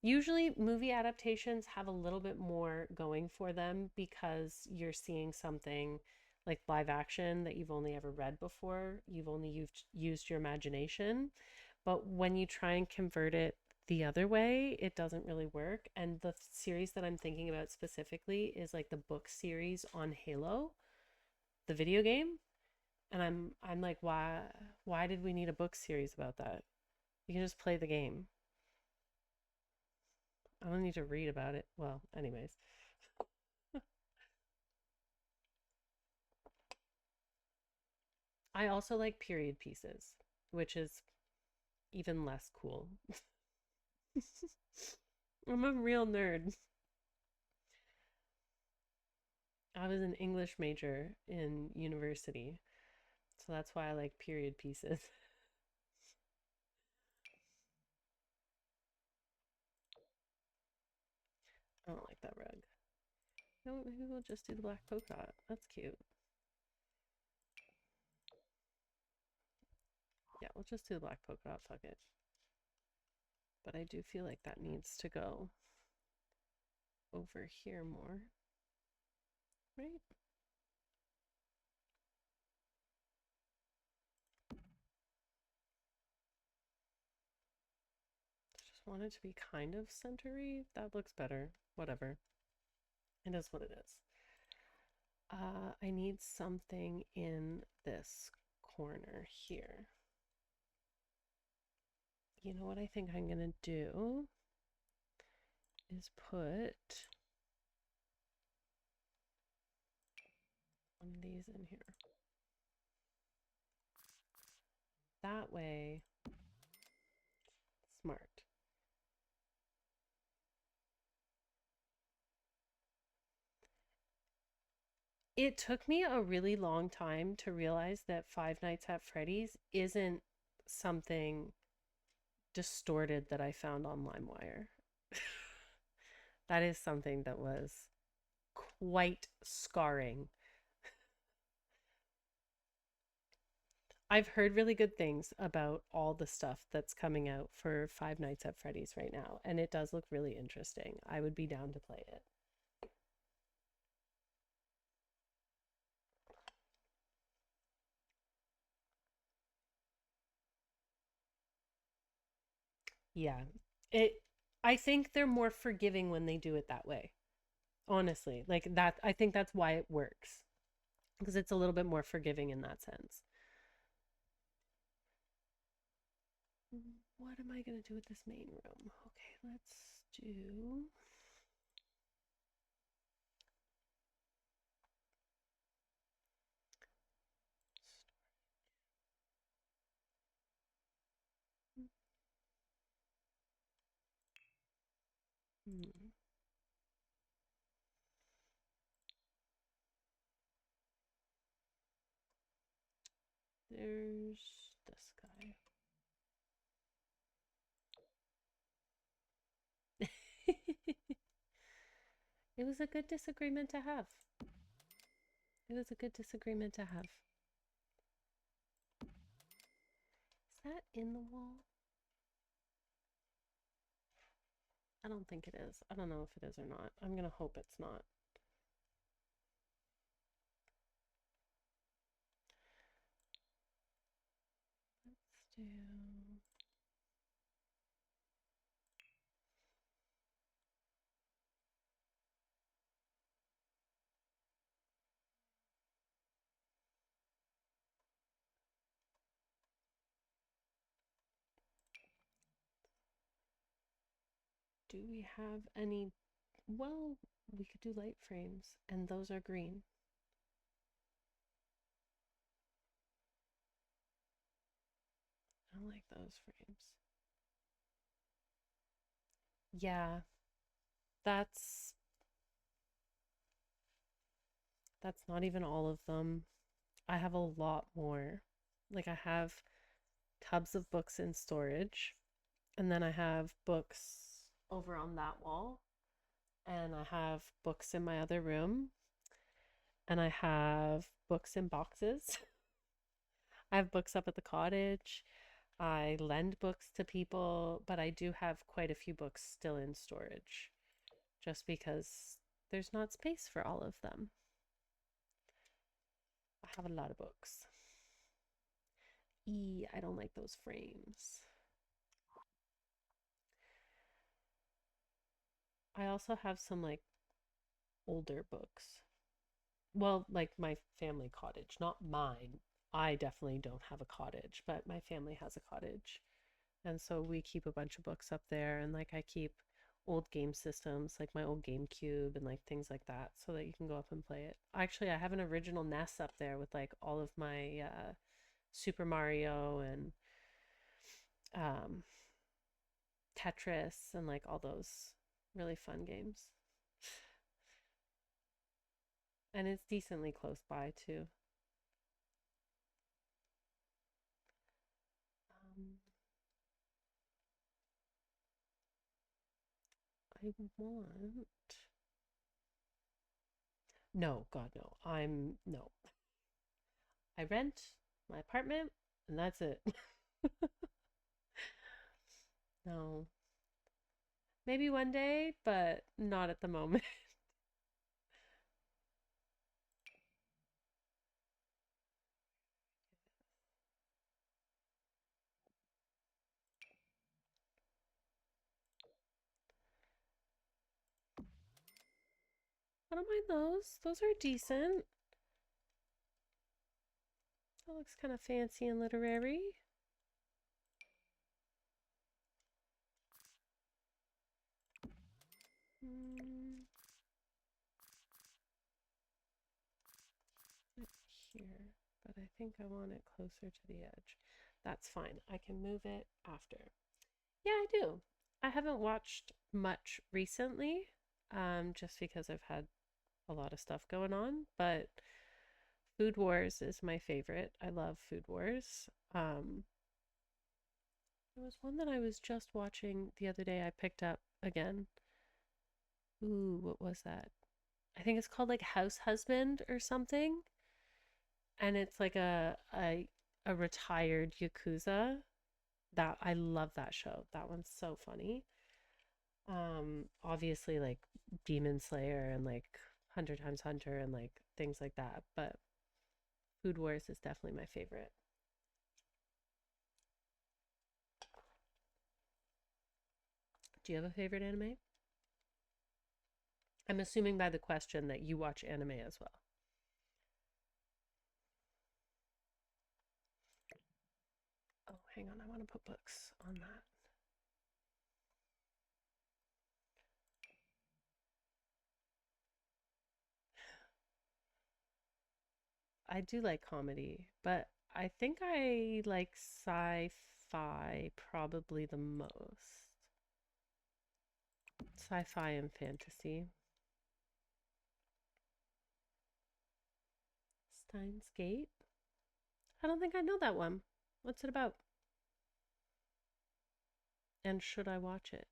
Usually, movie adaptations have a little bit more going for them because you're seeing something like live action that you've only ever read before. You've only used your imagination. But when you try and convert it the other way, it doesn't really work. And the series that I'm thinking about specifically is like the book series on Halo, the video game. And I'm like, why did we need a book series about that? You can just play the game. I don't need to read about it. Well, anyways. I also like period pieces, which is even less cool. I'm a real nerd. I was an English major in university, so that's why I like period pieces. I don't like that rug. No, maybe we'll just do the black polka dot. That's cute. Yeah, we'll just do the black polka dot. Fuck it. But I do feel like that needs to go over here more, right? Just want it to be kind of centery. That looks better. Whatever. It is what it is. I need something in this corner here. You know what I think I'm gonna do is put one of these in here. That way, smart. It took me a really long time to realize that Five Nights at Freddy's isn't something distorted that I found on LimeWire. That is something that was quite scarring. I've heard really good things about all the stuff that's coming out for Five Nights at Freddy's right now, and it does look really interesting. I would be down to play it. Yeah. It I think they're more forgiving when they do it that way. Honestly. Like that I think that's why it works. Because it's a little bit more forgiving in that sense. What am I going to do with this main room? Okay, let's do. Hmm. There's this guy. It was a good disagreement to have. It was a good disagreement to have. Is that in the wall? I don't think it is. I don't know if it is or not. I'm going to hope it's not. Let's do. Do we have any? Well, we could do light frames, and those are green. I like those frames. Yeah, that's that's not even all of them. I have a lot more. Like I have tubs of books in storage, and then I have books over on that wall, and I have books in my other room, and I have books in boxes. I have books up at the cottage. I lend books to people, but I do have quite a few books still in storage just because there's not space for all of them. I have a lot of books. I don't like those frames. I also have some like older books. Well, like my family cottage, not mine. I definitely don't have a cottage, but my family has a cottage. And so we keep a bunch of books up there, and like I keep old game systems, like my old GameCube and like things like that, so that you can go up and play it. Actually, I have an original NES up there with like all of my Super Mario and um, Tetris and like all those really fun games. And it's decently close by too. Um, I want. No, God, no. No. I rent my apartment and that's it. No. Maybe one day, but not at the moment. I don't mind those. Those are decent. That looks kind of fancy and literary. Mm, here, but I think I want it closer to the edge. That's fine. I can move it after. Yeah, I do. I haven't watched much recently, just because I've had a lot of stuff going on, but Food Wars is my favorite. I love Food Wars. There was one that I was just watching the other day I picked up again. Ooh, what was that? I think it's called like House Husband or something. And it's like a retired yakuza. That I love that show. That one's so funny. Obviously like Demon Slayer and like 100 Times Hunter and like things like that, but Food Wars is definitely my favorite. Do you have a favorite anime? I'm assuming by the question that you watch anime as well. Oh, hang on. I want to put books on that. I do like comedy, but I think I like sci-fi probably the most. Sci-fi and fantasy. Steins Gate? I don't think I know that one. What's it about? And should I watch it?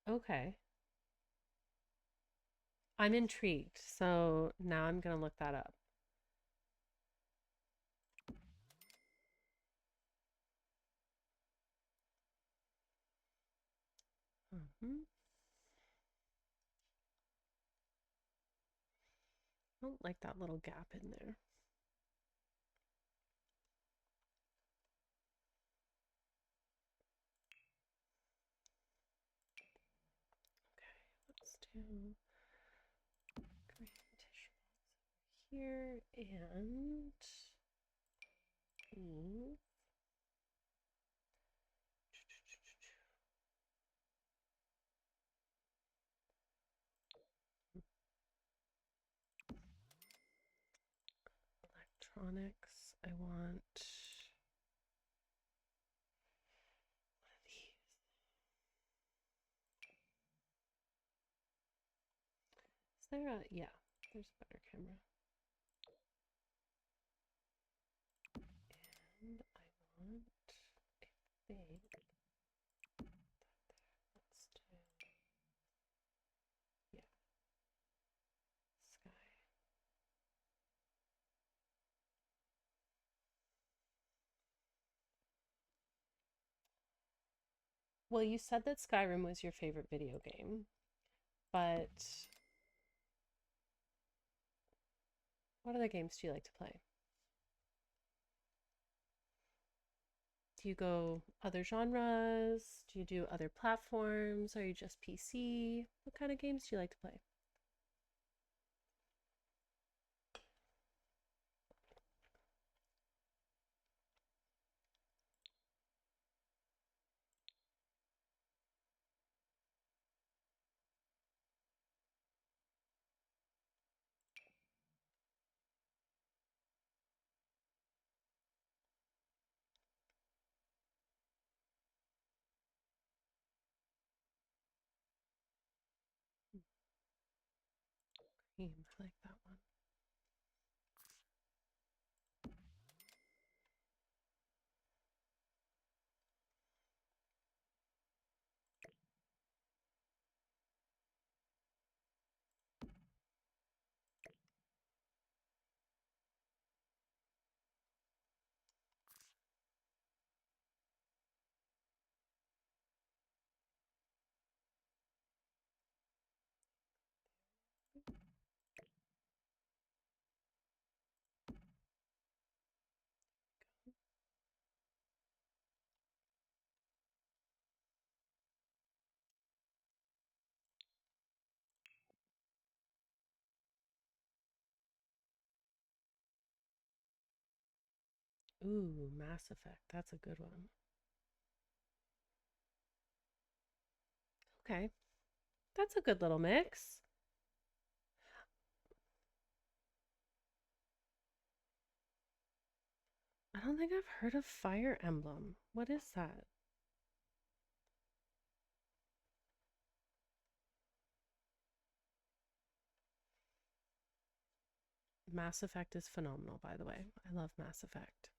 Okay. I'm intrigued, so now I'm gonna look that up. Hmm. I don't like that little gap in there. Okay, let's do green tissue box here and Eve. Electronics. I want one of these. Is there a, yeah, there's a better camera. And I want, I think, let's do, yeah, sky. Well, you said that Skyrim was your favorite video game, but what other games do you like to play? Do you go other genres? Do you do other platforms? Are you just PC? What kind of games do you like to play? I like that one. Ooh, Mass Effect. That's a good one. Okay. That's a good little mix. I don't think I've heard of Fire Emblem. What is that? Mass Effect is phenomenal, by the way. I love Mass Effect.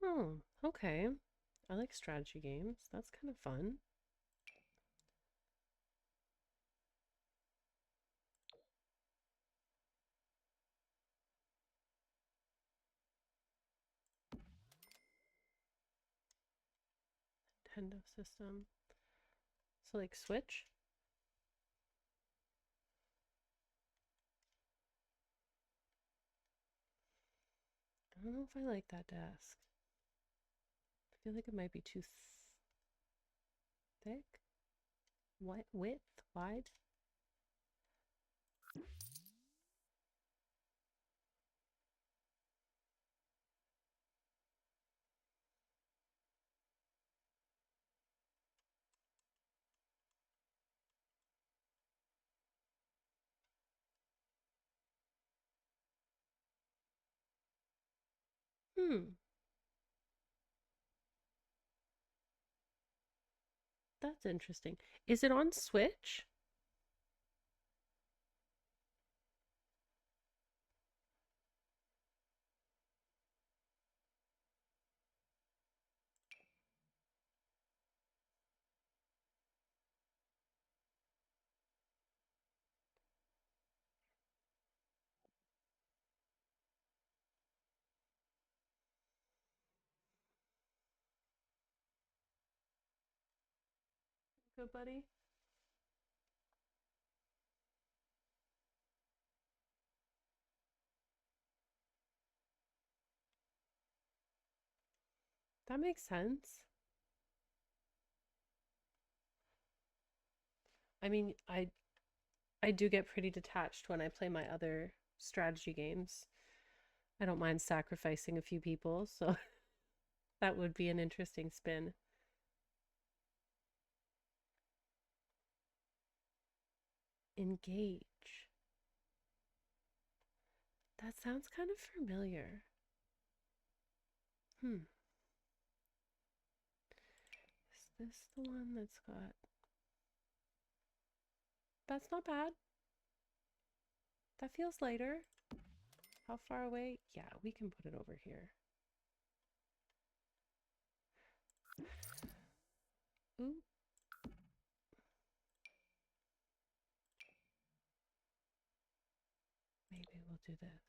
Oh, okay. I like strategy games. That's kind of fun. Nintendo system. So, like Switch? I don't know if I like that desk. I feel like it might be too thick. What width? Wide? Hmm, that's interesting. Is it on Switch? Good buddy. That makes sense. I mean, I do get pretty detached when I play my other strategy games. I don't mind sacrificing a few people, so that would be an interesting spin. Engage. That sounds kind of familiar. Hmm. Is this the one that's got. That's not bad. That feels lighter. How far away? Yeah, we can put it over here. Ooh. Maybe we'll do this.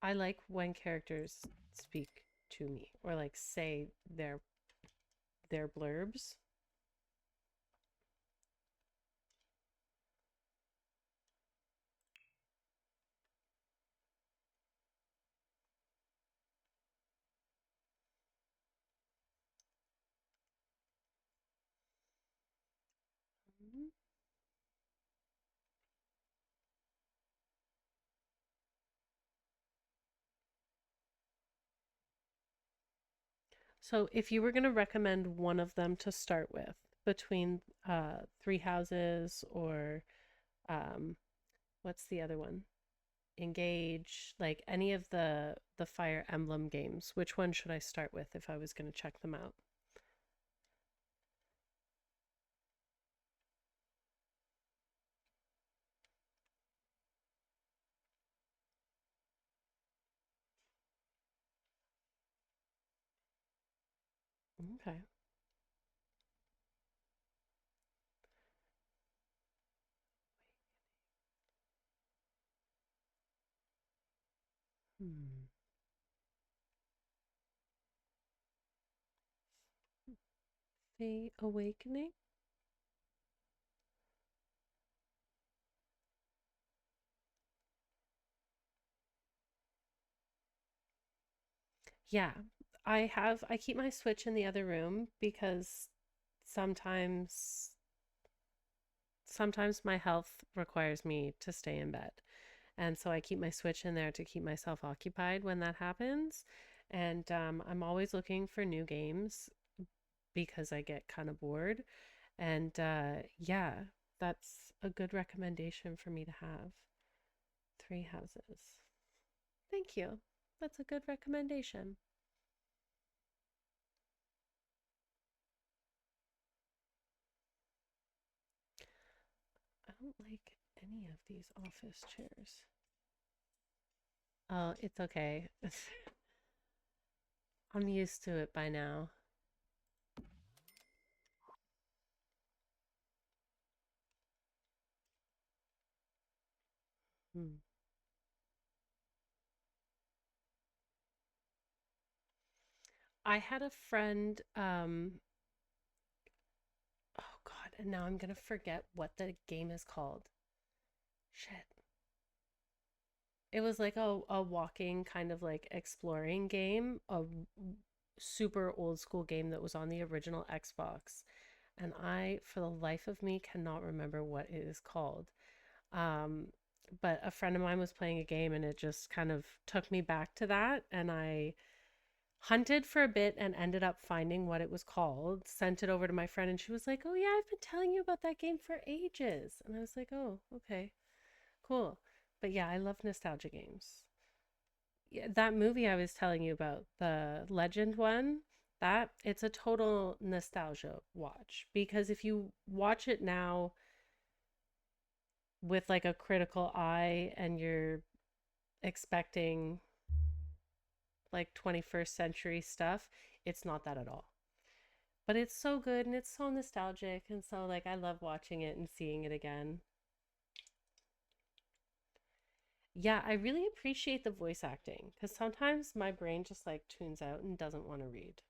I like when characters speak to me or like say their blurbs. Mhm. So if you were going to recommend one of them to start with between Three Houses or um what's the other one? Engage, like any of the Fire Emblem games, which one should I start with if I was going to check them out? Okay. Hmm. The Awakening? Yeah. I keep my Switch in the other room because sometimes sometimes my health requires me to stay in bed. And so I keep my Switch in there to keep myself occupied when that happens. And I'm always looking for new games because I get kind of bored. And yeah, that's a good recommendation for me to have. Three houses. Thank you. That's a good recommendation. I don't like any of these office chairs. Oh, it's okay. I'm used to it by now. Hmm. I had a friend, oh God, and now I'm gonna forget what the game is called. Shit. It was like a walking kind of like exploring game, a super old school game that was on the original Xbox. And I, for the life of me, cannot remember what it is called. Um, but a friend of mine was playing a game and it just kind of took me back to that. And I hunted for a bit and ended up finding what it was called, sent it over to my friend, and she was like, "Oh, yeah, I've been telling you about that game for ages." And I was like, "Oh, okay, cool." But yeah, I love nostalgia games. Yeah, that movie I was telling you about, the Legend one, that it's a total nostalgia watch because if you watch it now with like a critical eye and you're expecting like 21st century stuff, it's not that at all. But it's so good and it's so nostalgic and so like I love watching it and seeing it again. Yeah, I really appreciate the voice acting because sometimes my brain just like tunes out and doesn't want to read.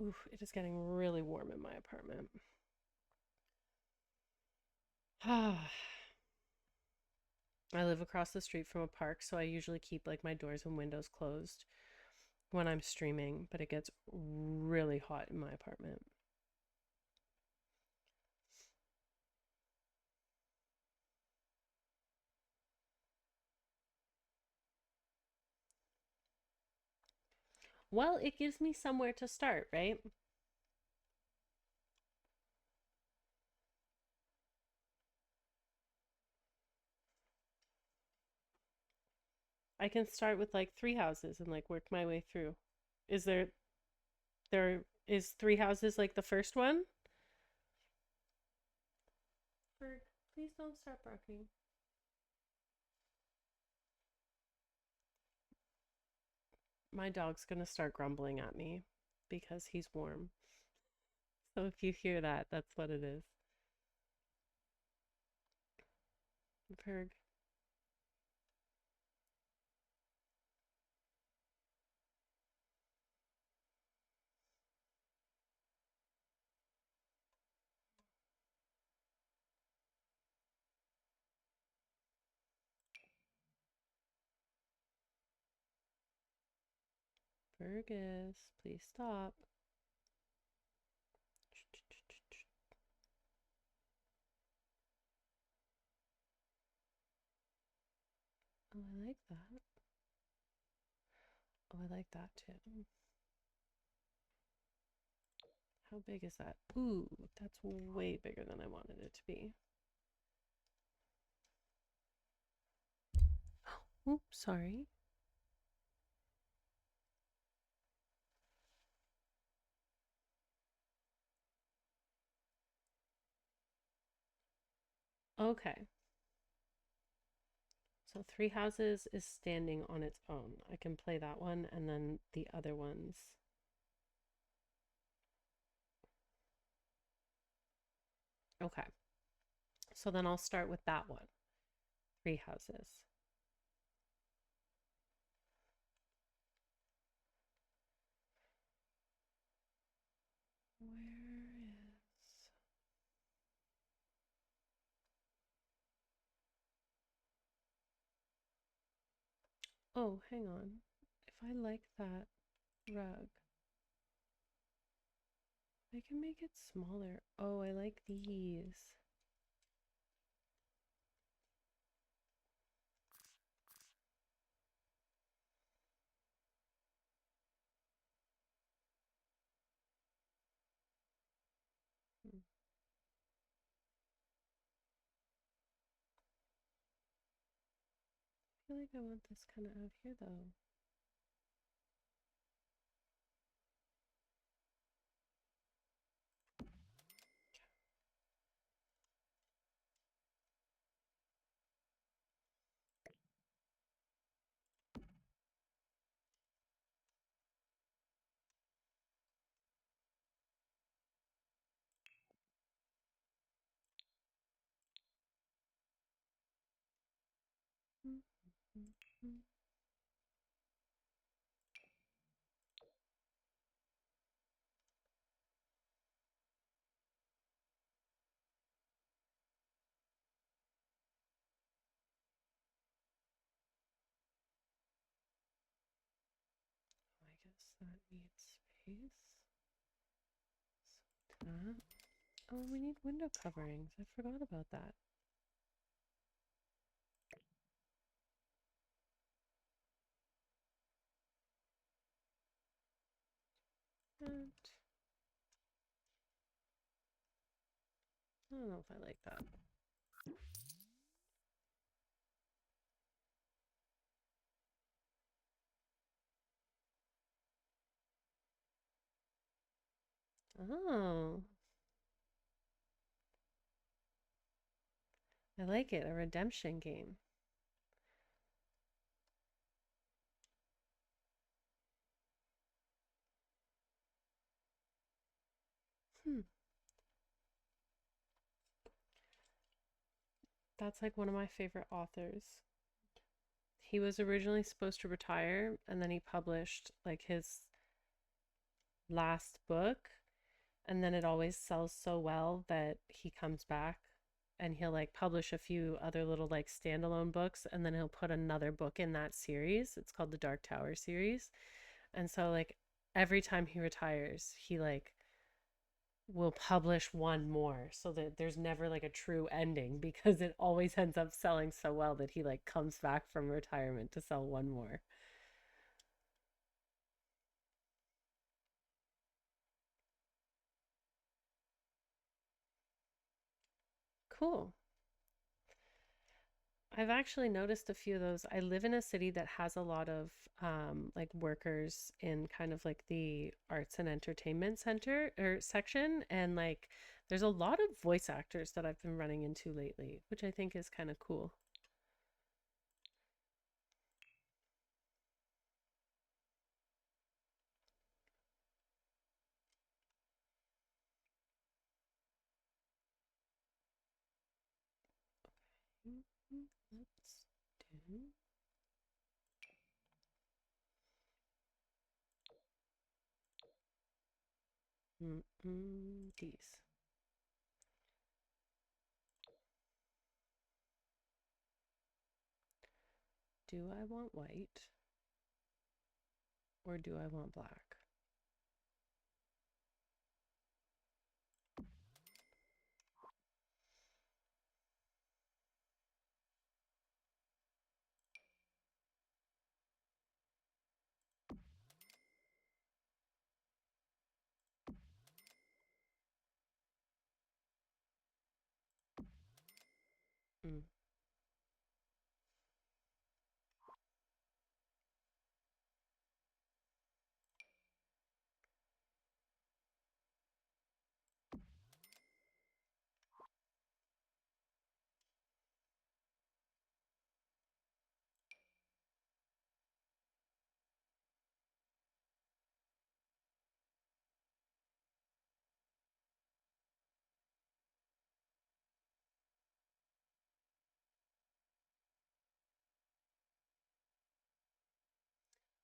Oof, it is getting really warm in my apartment. I live across the street from a park, so I usually keep like my doors and windows closed when I'm streaming, but it gets really hot in my apartment. Well, it gives me somewhere to start, right? I can start with like three houses and like work my way through. Is there is three houses like the first one? Bird, please don't start barking. My dog's gonna start grumbling at me because he's warm. So if you hear that, that's what it is. Ferg. Fergus, please stop. Oh, I like that. Oh, I like that too. How big is that? Ooh, that's way bigger than I wanted it to be. Oops, sorry. Okay. So three houses is standing on its own. I can play that one and then the other ones. Okay. So then I'll start with that one. Three houses. Where is. Oh, hang on. If I like that rug, I can make it smaller. Oh, I like these. Hmm. I feel like I want this kind of out here though. I guess that needs space. So that. Oh, we need window coverings. I forgot about that. And I don't know if I like that. Oh, I like it. A redemption game. Hmm. That's like one of my favorite authors. He was originally supposed to retire and then he published like his last book, and then it always sells so well that he comes back and he'll like publish a few other little like standalone books, and then he'll put another book in that series. It's called the Dark Tower series. And so like every time he retires, he like will publish one more so that there's never like a true ending, because it always ends up selling so well that he like comes back from retirement to sell one more. Cool. I've actually noticed a few of those. I live in a city that has a lot of like workers in kind of like the arts and entertainment center or section, and like there's a lot of voice actors that I've been running into lately, which I think is kind of cool. Mhm. Let's do these. Do I want white or do I want black? Mm.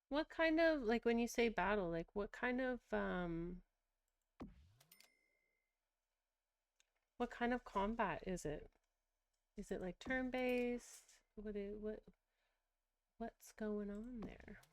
What kind of, like, when you say battle, like what kind of combat is it? Is it like turn-based? What's going on there?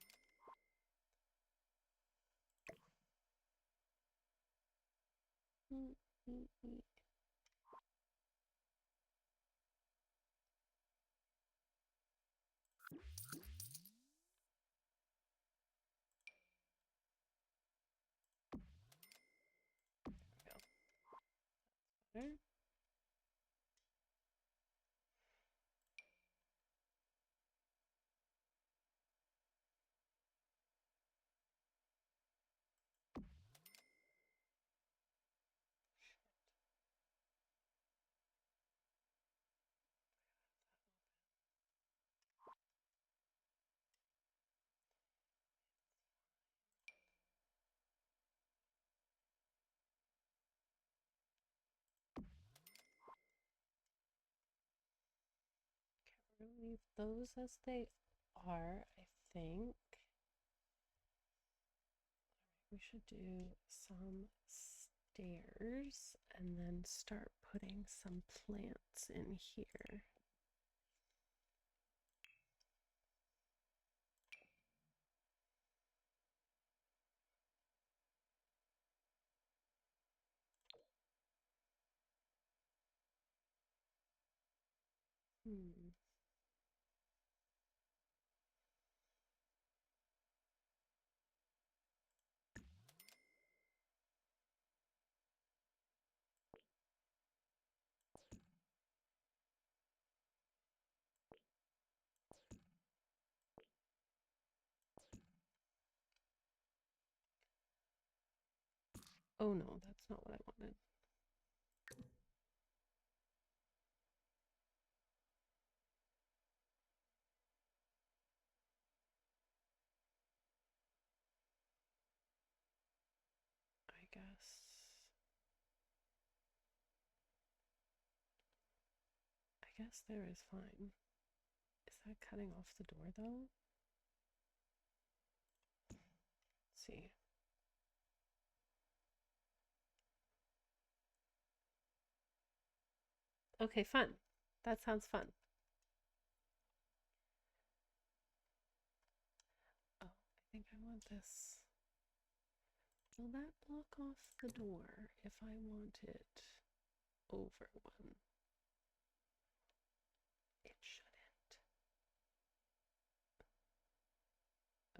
Better. Leave those as they are, I think. We should do some stairs and then start putting some plants in here. Hmm. Oh no, that's not what I wanted. I guess there is fine. Is that cutting off the door though? Let's see. Okay, fun. That sounds fun. Oh, I think I want this. Will that block off the door if I want it over one? It shouldn't.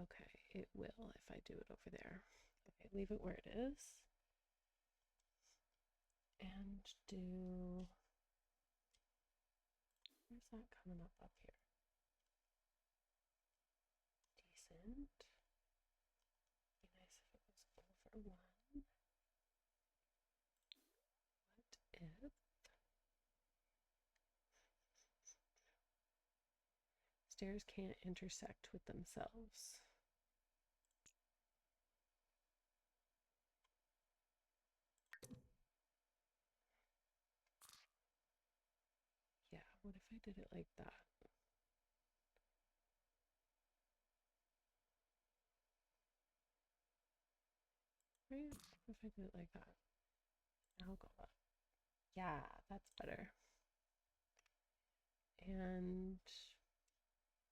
Okay, it will if I do it over there. Okay, leave it where it is. And do... Where's that coming up here? Decent. Be nice if it was over one. What if... Stairs can't intersect with themselves. Yeah, what if I did it like that? Right? What if I did it like that? I'll go up. Yeah, that's better. And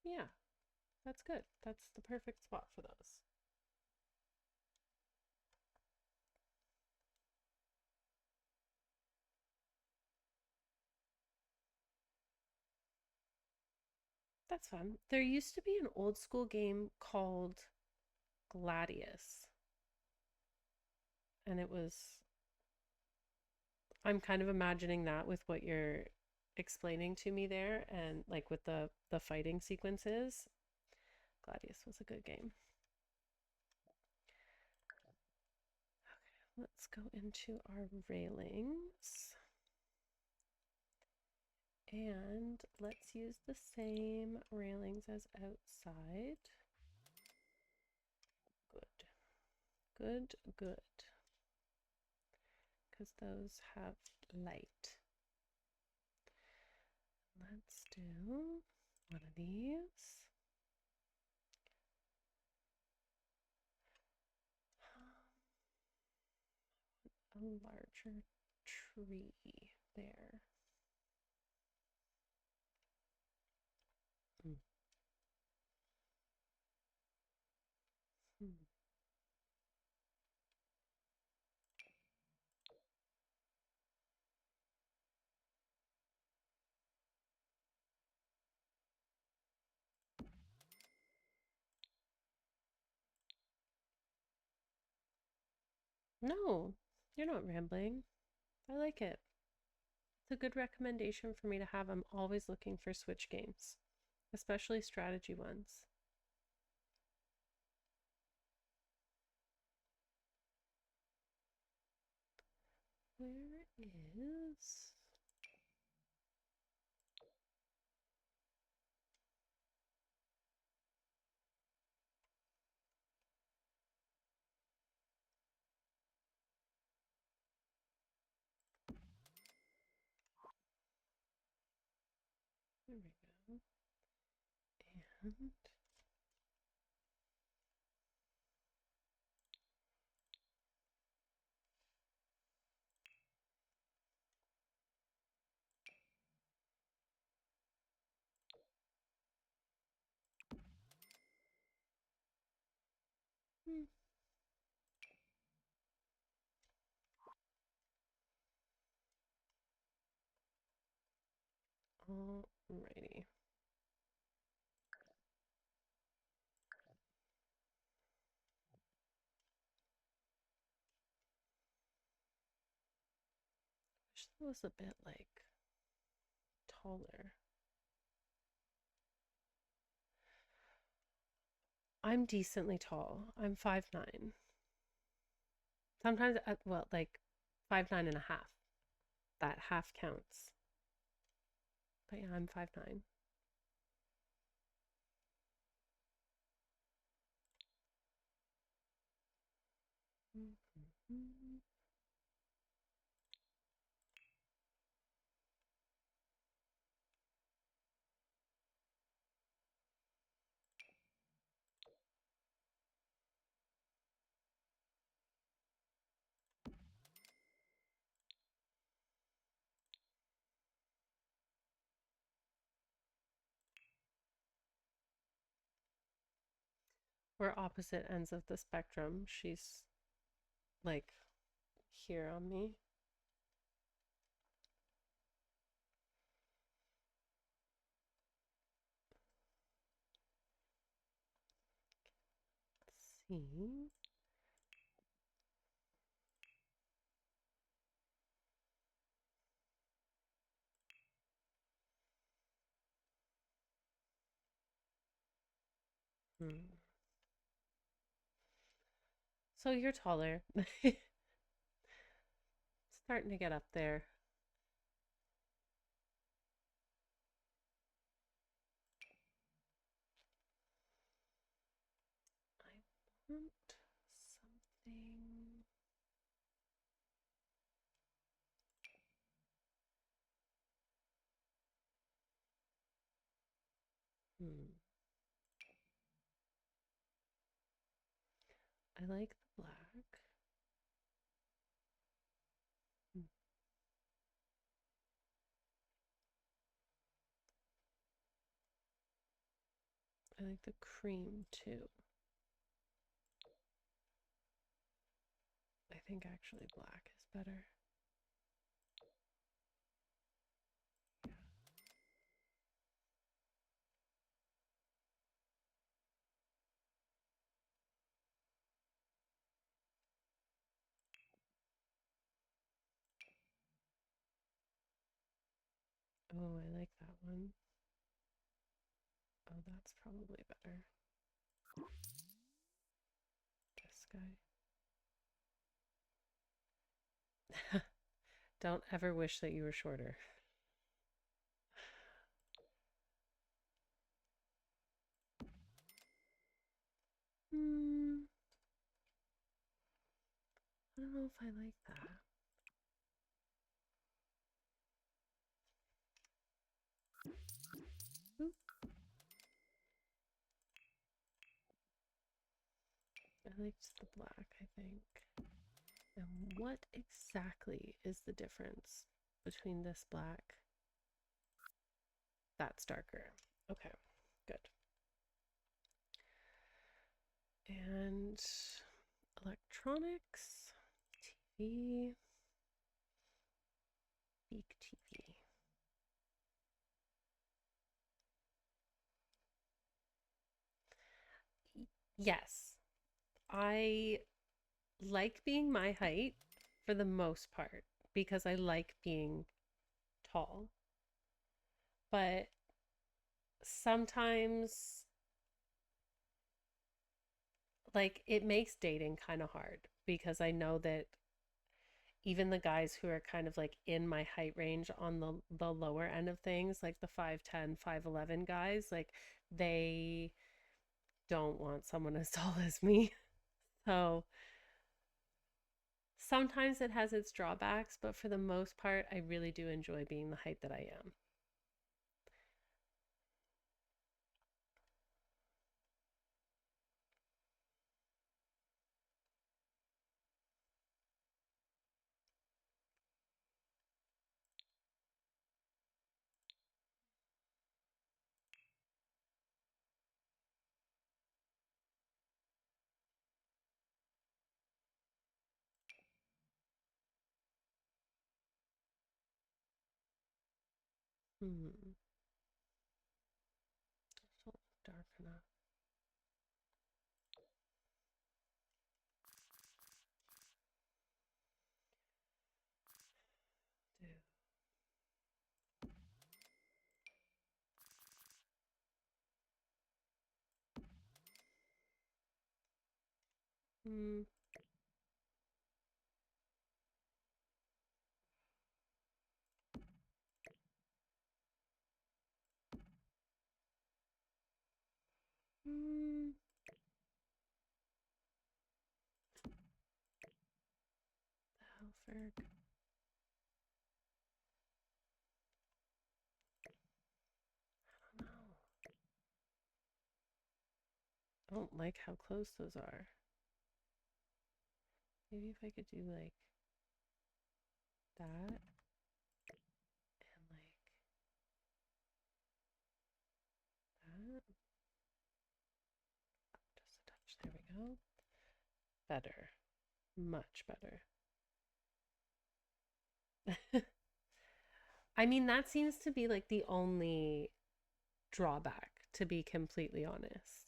yeah, that's good. That's the perfect spot for those. That's fun. There used to be an old school game called Gladius. And it was, I'm kind of imagining that with what you're explaining to me there and like with the fighting sequences. Gladius was a good game. Okay, let's go into our railings. And let's use the same railings as outside. Good. Good, good. Because those have light. Let's do one of these. A larger tree there. Mm. Hmm. No, you're not rambling. I like it. It's a good recommendation for me to have. I'm always looking for Switch games, especially strategy ones. Where is. There we go. And. Hmm. Alrighty. Wish that was a bit like taller. I'm decently tall. I'm 5'9". Sometimes, well, like 5'9 and a half. That half counts. But yeah, I'm 5'9". Mm-hmm. We're opposite ends of the spectrum. She's like here on me. Let's see. Hmm. So you're taller. Starting to get up there. I want something. Hmm. I like the black. Hmm. I like the cream too. I think actually black is better. Oh, I like that one. Oh, that's probably better. This guy. Don't ever wish that you were shorter. Hmm. I don't know if I like that. Ooh. I liked the black, I think. And what exactly is the difference between this black? That's darker. Okay, good. And electronics, TV, big TV. Yes, I like being my height for the most part because I like being tall. But sometimes, like, it makes dating kind of hard because I know that even the guys who are kind of like in my height range on the lower end of things, like the 5'10", 5'11" guys, like they don't want someone as tall as me. So sometimes it has its drawbacks, but for the most part, I really do enjoy being the height that I am. Hmm. So dark enough. Do. Mm, mm, Halford. I don't know. I don't like how close those are. Maybe if I could do like that and like that. Just a touch. There we go. Better. Much better. I mean, that seems to be like the only drawback, to be completely honest.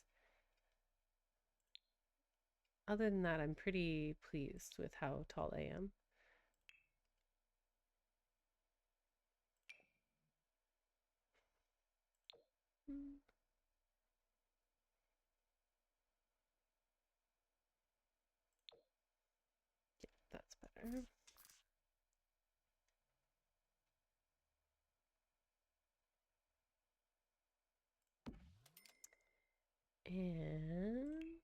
Other than that, I'm pretty pleased with how tall I am. Mm, that's better. And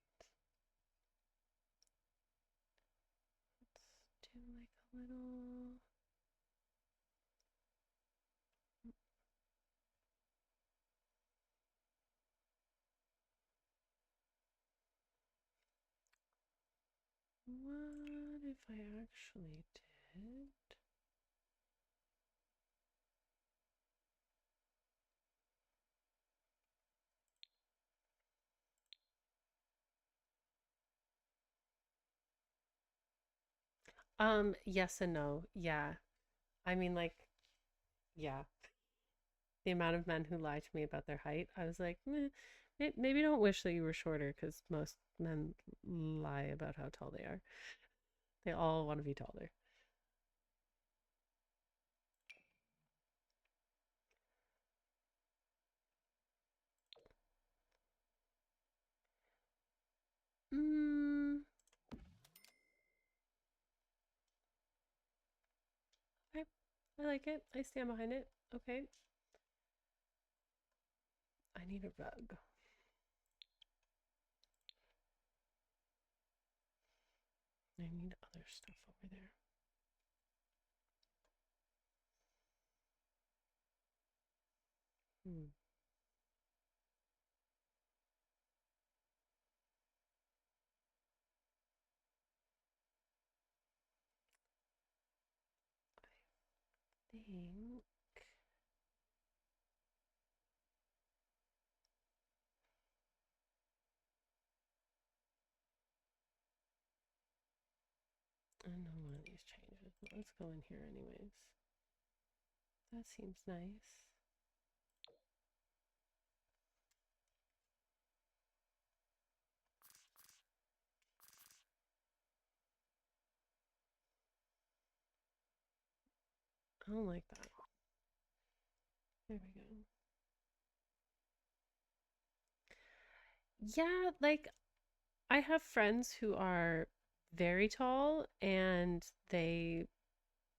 let's do like a little. What if I actually did? Yes and no. Yeah. I mean, like, yeah. The amount of men who lie to me about their height, I was like, maybe don't wish that you were shorter because most men lie about how tall they are. They all want to be taller. Mm, okay. I like it. I stand behind it. Okay. I need a rug. I need other stuff over there. Hmm. I think I know one of these changes. Let's go in here anyways. That seems nice. I don't like that. There we go. Yeah, like I have friends who are very tall and they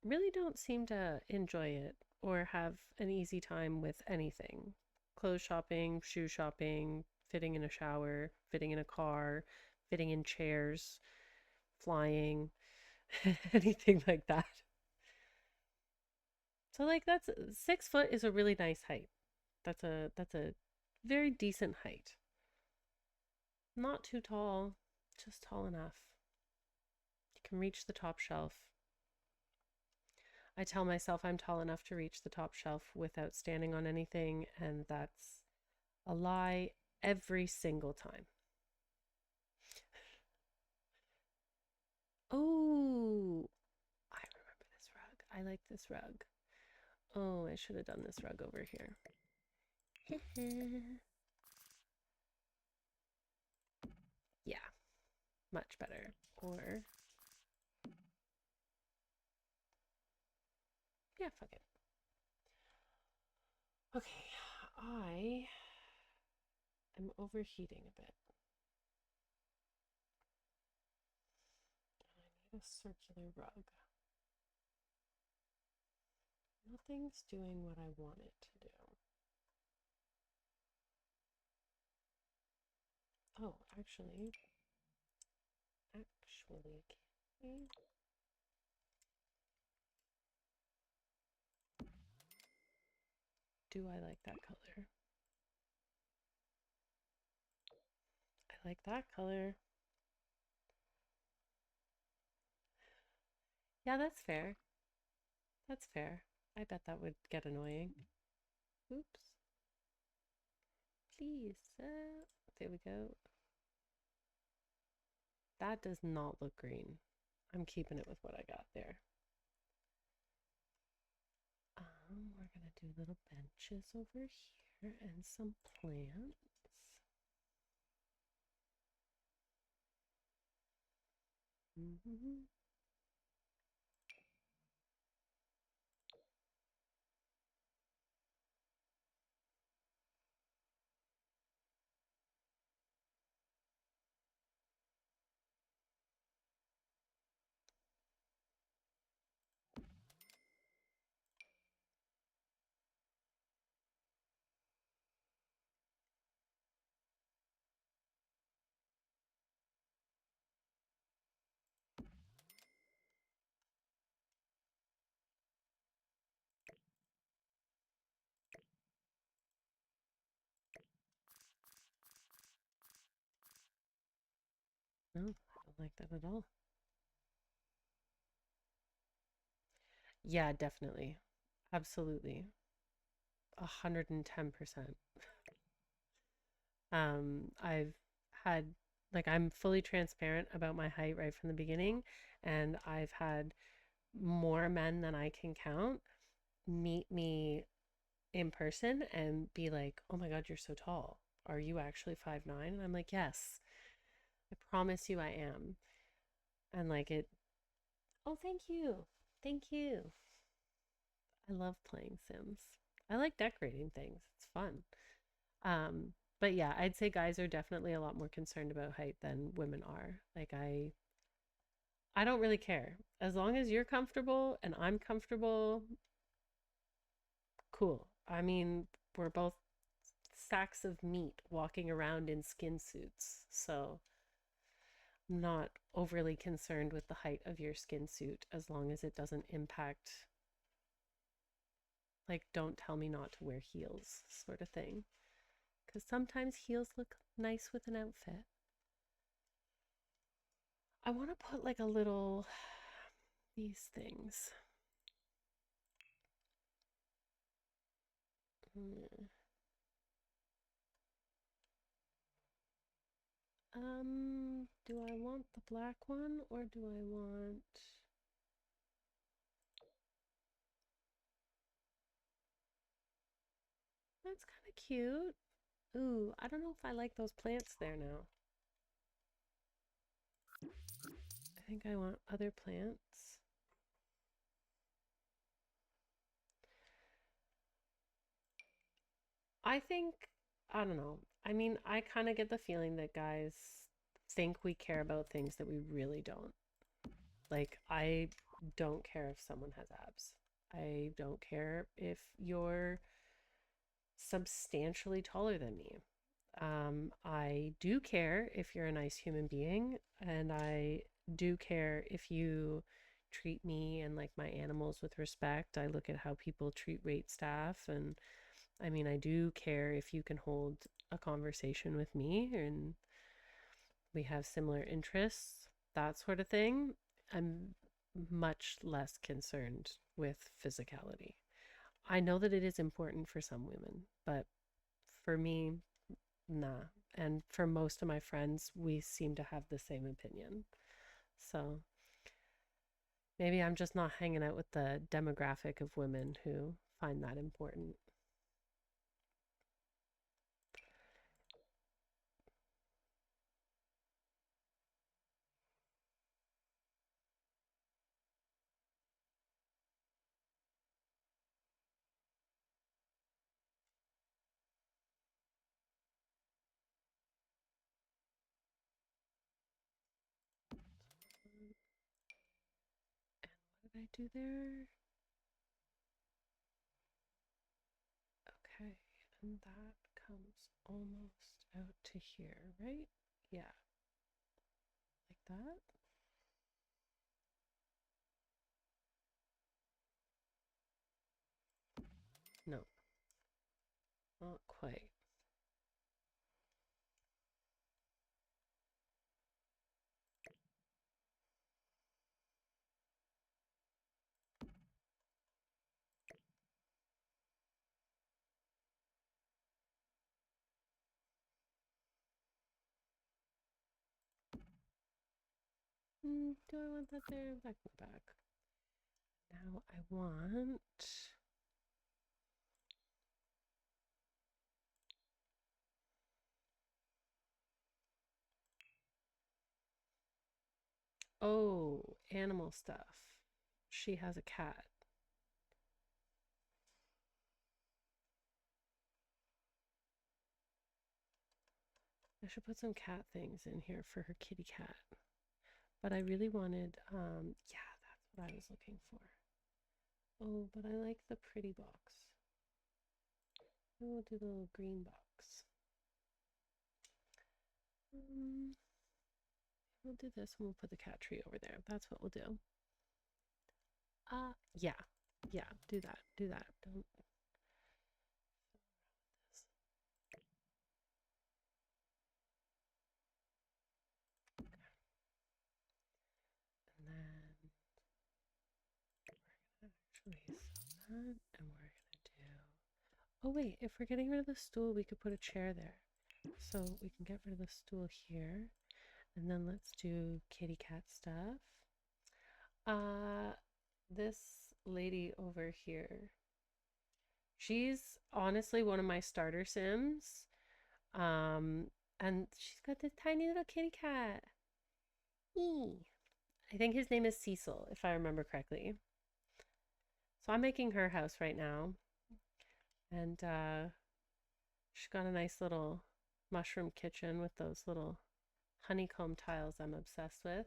really don't seem to enjoy it or have an easy time with anything. Clothes shopping, shoe shopping, fitting in a shower, fitting in a car, fitting in chairs, flying, anything like that. So like that's 6 foot is a really nice height. That's a very decent height. Not too tall, just tall enough. You can reach the top shelf. I tell myself I'm tall enough to reach the top shelf without standing on anything, and that's a lie every single time. Oh, I remember this rug. I like this rug. Oh, I should have done this rug over here. Yeah, much better. Or, yeah, fuck it. Okay, I am overheating a bit. I need a circular rug. Nothing's doing what I want it to do. Oh, actually, okay. Do I like that color? I like that color. Yeah, that's fair. That's fair. I bet that would get annoying. Oops. Please. There we go. That does not look green. I'm keeping it with what I got there. We're gonna do little benches over here and some plants. Mm-hmm. No, I don't like that at all. Yeah, definitely. Absolutely. 110%. I've had, like, I'm fully transparent about my height right from the beginning, and I've had more men than I can count meet me in person and be like, "Oh my God, you're so tall. Are you actually 5'9"?" And I'm like, "Yes, I promise you I am." And like it, oh, thank you. Thank you. I love playing Sims. I like decorating things. It's fun. Um, but yeah, I'd say guys are definitely a lot more concerned about height than women are. Like I don't really care. As long as you're comfortable and I'm comfortable, cool. I mean, we're both sacks of meat walking around in skin suits. So I'm not overly concerned with the height of your skin suit as long as it doesn't impact, like, don't tell me not to wear heels sort of thing. Because sometimes heels look nice with an outfit. I want to put like a little, these things. Hmm. Do I want the black one or do I want... That's kind of cute. Ooh, I don't know if I like those plants there now. I think I want other plants. I think, I don't know. I mean, I kind of get the feeling that guys think we care about things that we really don't. Like, I don't care if someone has abs. I don't care if you're substantially taller than me. I do care if you're a nice human being, and I do care if you treat me and like my animals with respect. I look at how people treat wait staff, and I mean, I do care if you can hold a conversation with me and we have similar interests, that sort of thing. I'm much less concerned with physicality. I know that it is important for some women, but for me, nah. And for most of my friends, we seem to have the same opinion. So maybe I'm just not hanging out with the demographic of women who find that important. What did I do there? Okay, and that comes almost out to here, right? Yeah, like that. No, not quite. Do I want that there? That can go back. Now I want. Oh, animal stuff. She has a cat. I should put some cat things in here for her kitty cat. But I really wanted, yeah, that's what I was looking for. Oh, but I like the pretty box. We'll do the little green box. Um, we'll do this and we'll put the cat tree over there. That's what we'll do. Yeah, yeah, do that, do that. Don't this. And then we're gonna actually sell that, and we're gonna do. Oh wait, if we're getting rid of the stool, we could put a chair there. So we can get rid of the stool here, and then let's do kitty cat stuff. Uh, this lady over here, she's honestly one of my starter sims. Um, and she's got this tiny little kitty cat. Eee. I think his name is Cecil, if I remember correctly. So I'm making her house right now, and she's got a nice little mushroom kitchen with those little honeycomb tiles I'm obsessed with.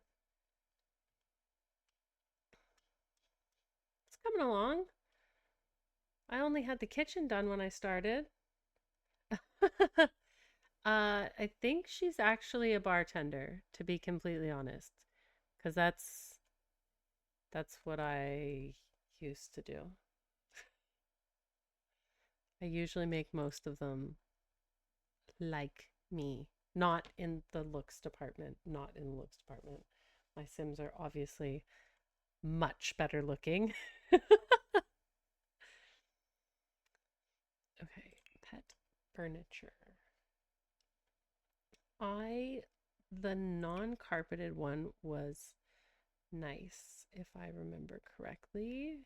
It's coming along. I only had the kitchen done when I started. I think she's actually a bartender, to be completely honest, because that's what I used to do. I usually make most of them like me, not in the looks department, not in the looks department. My Sims are obviously much better looking. Okay, pet furniture. I the non-carpeted one was nice, if I remember correctly.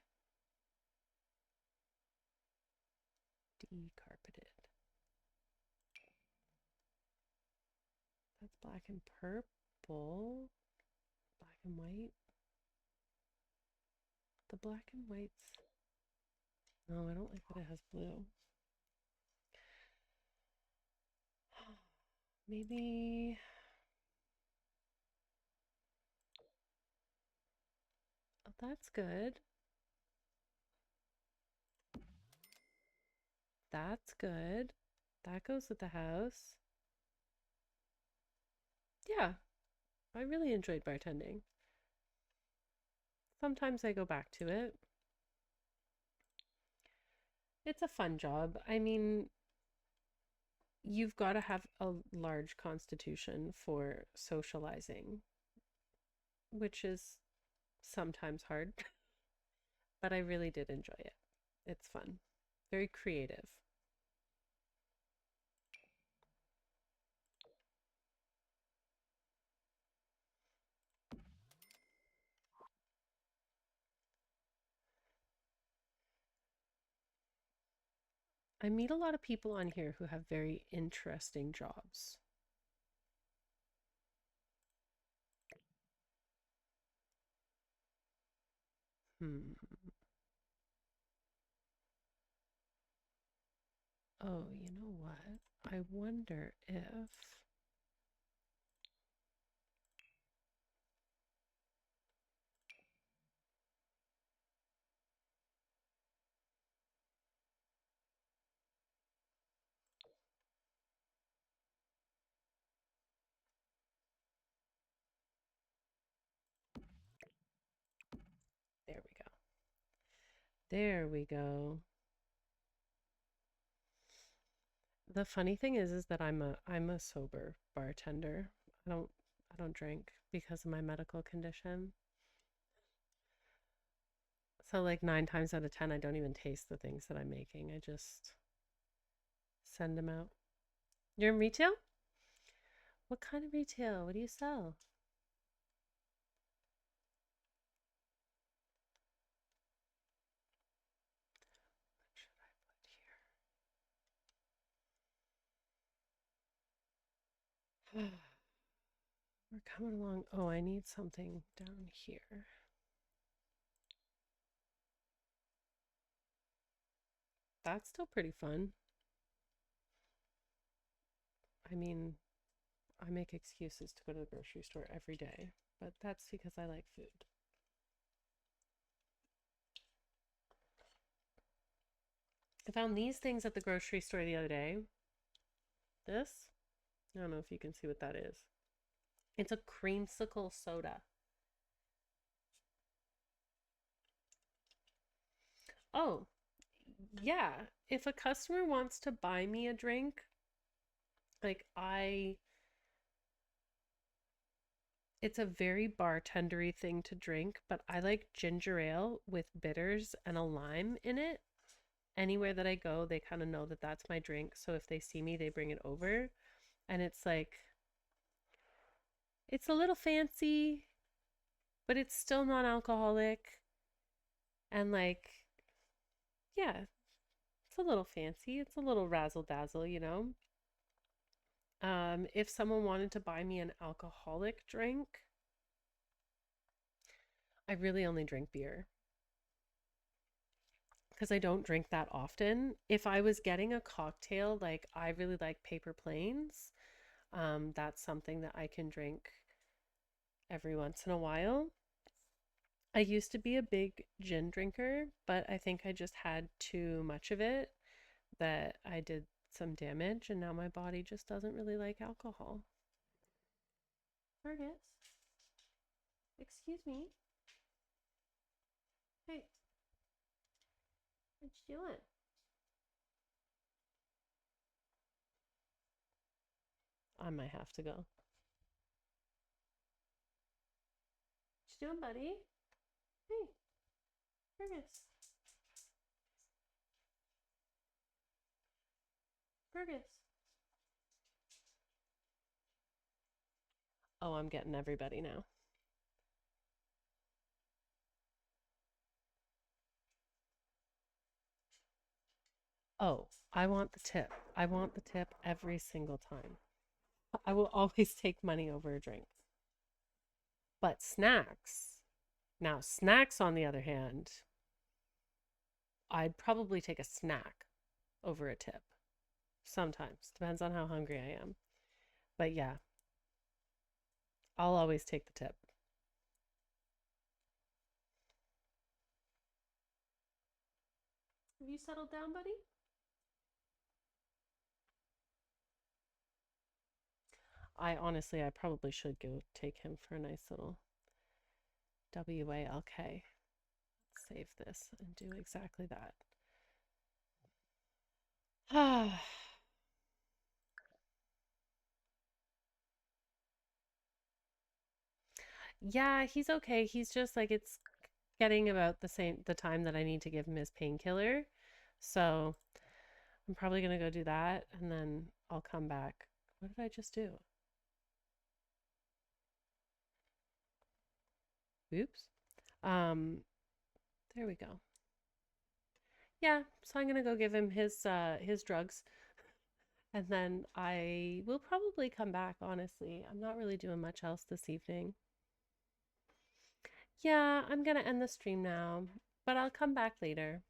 Decarpeted. That's black and purple. Black and white. The black and whites. No, I don't like that it has blue. Maybe. Oh, that's good. That's good. That goes with the house. Yeah, I really enjoyed bartending. Sometimes I go back to it. It's a fun job. I mean, you've got to have a large constitution for socializing, which is sometimes hard, but I really did enjoy it. It's fun, very creative. I meet a lot of people on here who have very interesting jobs. Hmm. Oh, you know what? I wonder if. There we go. There we go. The funny thing is that I'm a sober bartender. I don't I don't drink because of my medical condition. So like 9 times out of 10 I don't even taste the things that I'm making. I just send them out. You're in retail? What kind of retail? What do you sell? What should I put here? We're coming along. Oh, I need something down here. That's still pretty fun. I mean, I make excuses to go to the grocery store every day, but that's because I like food. I found these things at the grocery store the other day. This, I don't know if you can see what that is. It's a creamsicle soda. Oh, yeah. If a customer wants to buy me a drink, like it's a very bartendery thing to drink, but I like ginger ale with bitters and a lime in it. Anywhere that I go, they kind of know that that's my drink. So if they see me, they bring it over. And it's like, it's a little fancy, but it's still non alcoholic. And like, yeah, it's a little fancy. It's a little razzle dazzle, you know? If someone wanted to buy me an alcoholic drink, I really only drink beer because I don't drink that often. If I was getting a cocktail, like I really like paper planes, that's something that I can drink every once in a while. I used to be a big gin drinker, but I think I just had too much of it that I did some damage, and now my body just doesn't really like alcohol. Fergus, excuse me. Hey, what you doing? I might have to go. What you doing, buddy? Hey, Fergus. Fergus. Oh, I'm getting everybody now. Oh, I want the tip. I want the tip every single time. I will always take money over a drink. But snacks. Now, snacks, on the other hand, I'd probably take a snack over a tip. Sometimes. Depends on how hungry I am. But yeah, I'll always take the tip. Have you settled down, buddy? I probably should go take him for a nice little WALK. Save this and do exactly that. Yeah, he's okay. He's just like it's getting about the time that I need to give him his painkiller. So I'm probably gonna go do that and then I'll come back. What did I just do? Oops. Um, there we go. Yeah, so I'm gonna go give him his drugs and then I will probably come back, honestly. I'm not really doing much else this evening. Yeah, I'm gonna end the stream now, but I'll come back later.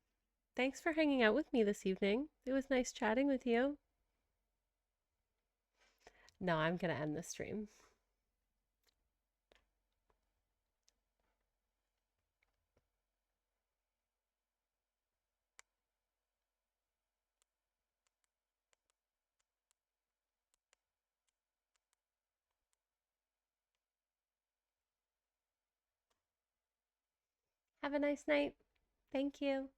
Thanks for hanging out with me this evening. It was nice chatting with you. No, I'm gonna end the stream. Have a nice night. Thank you.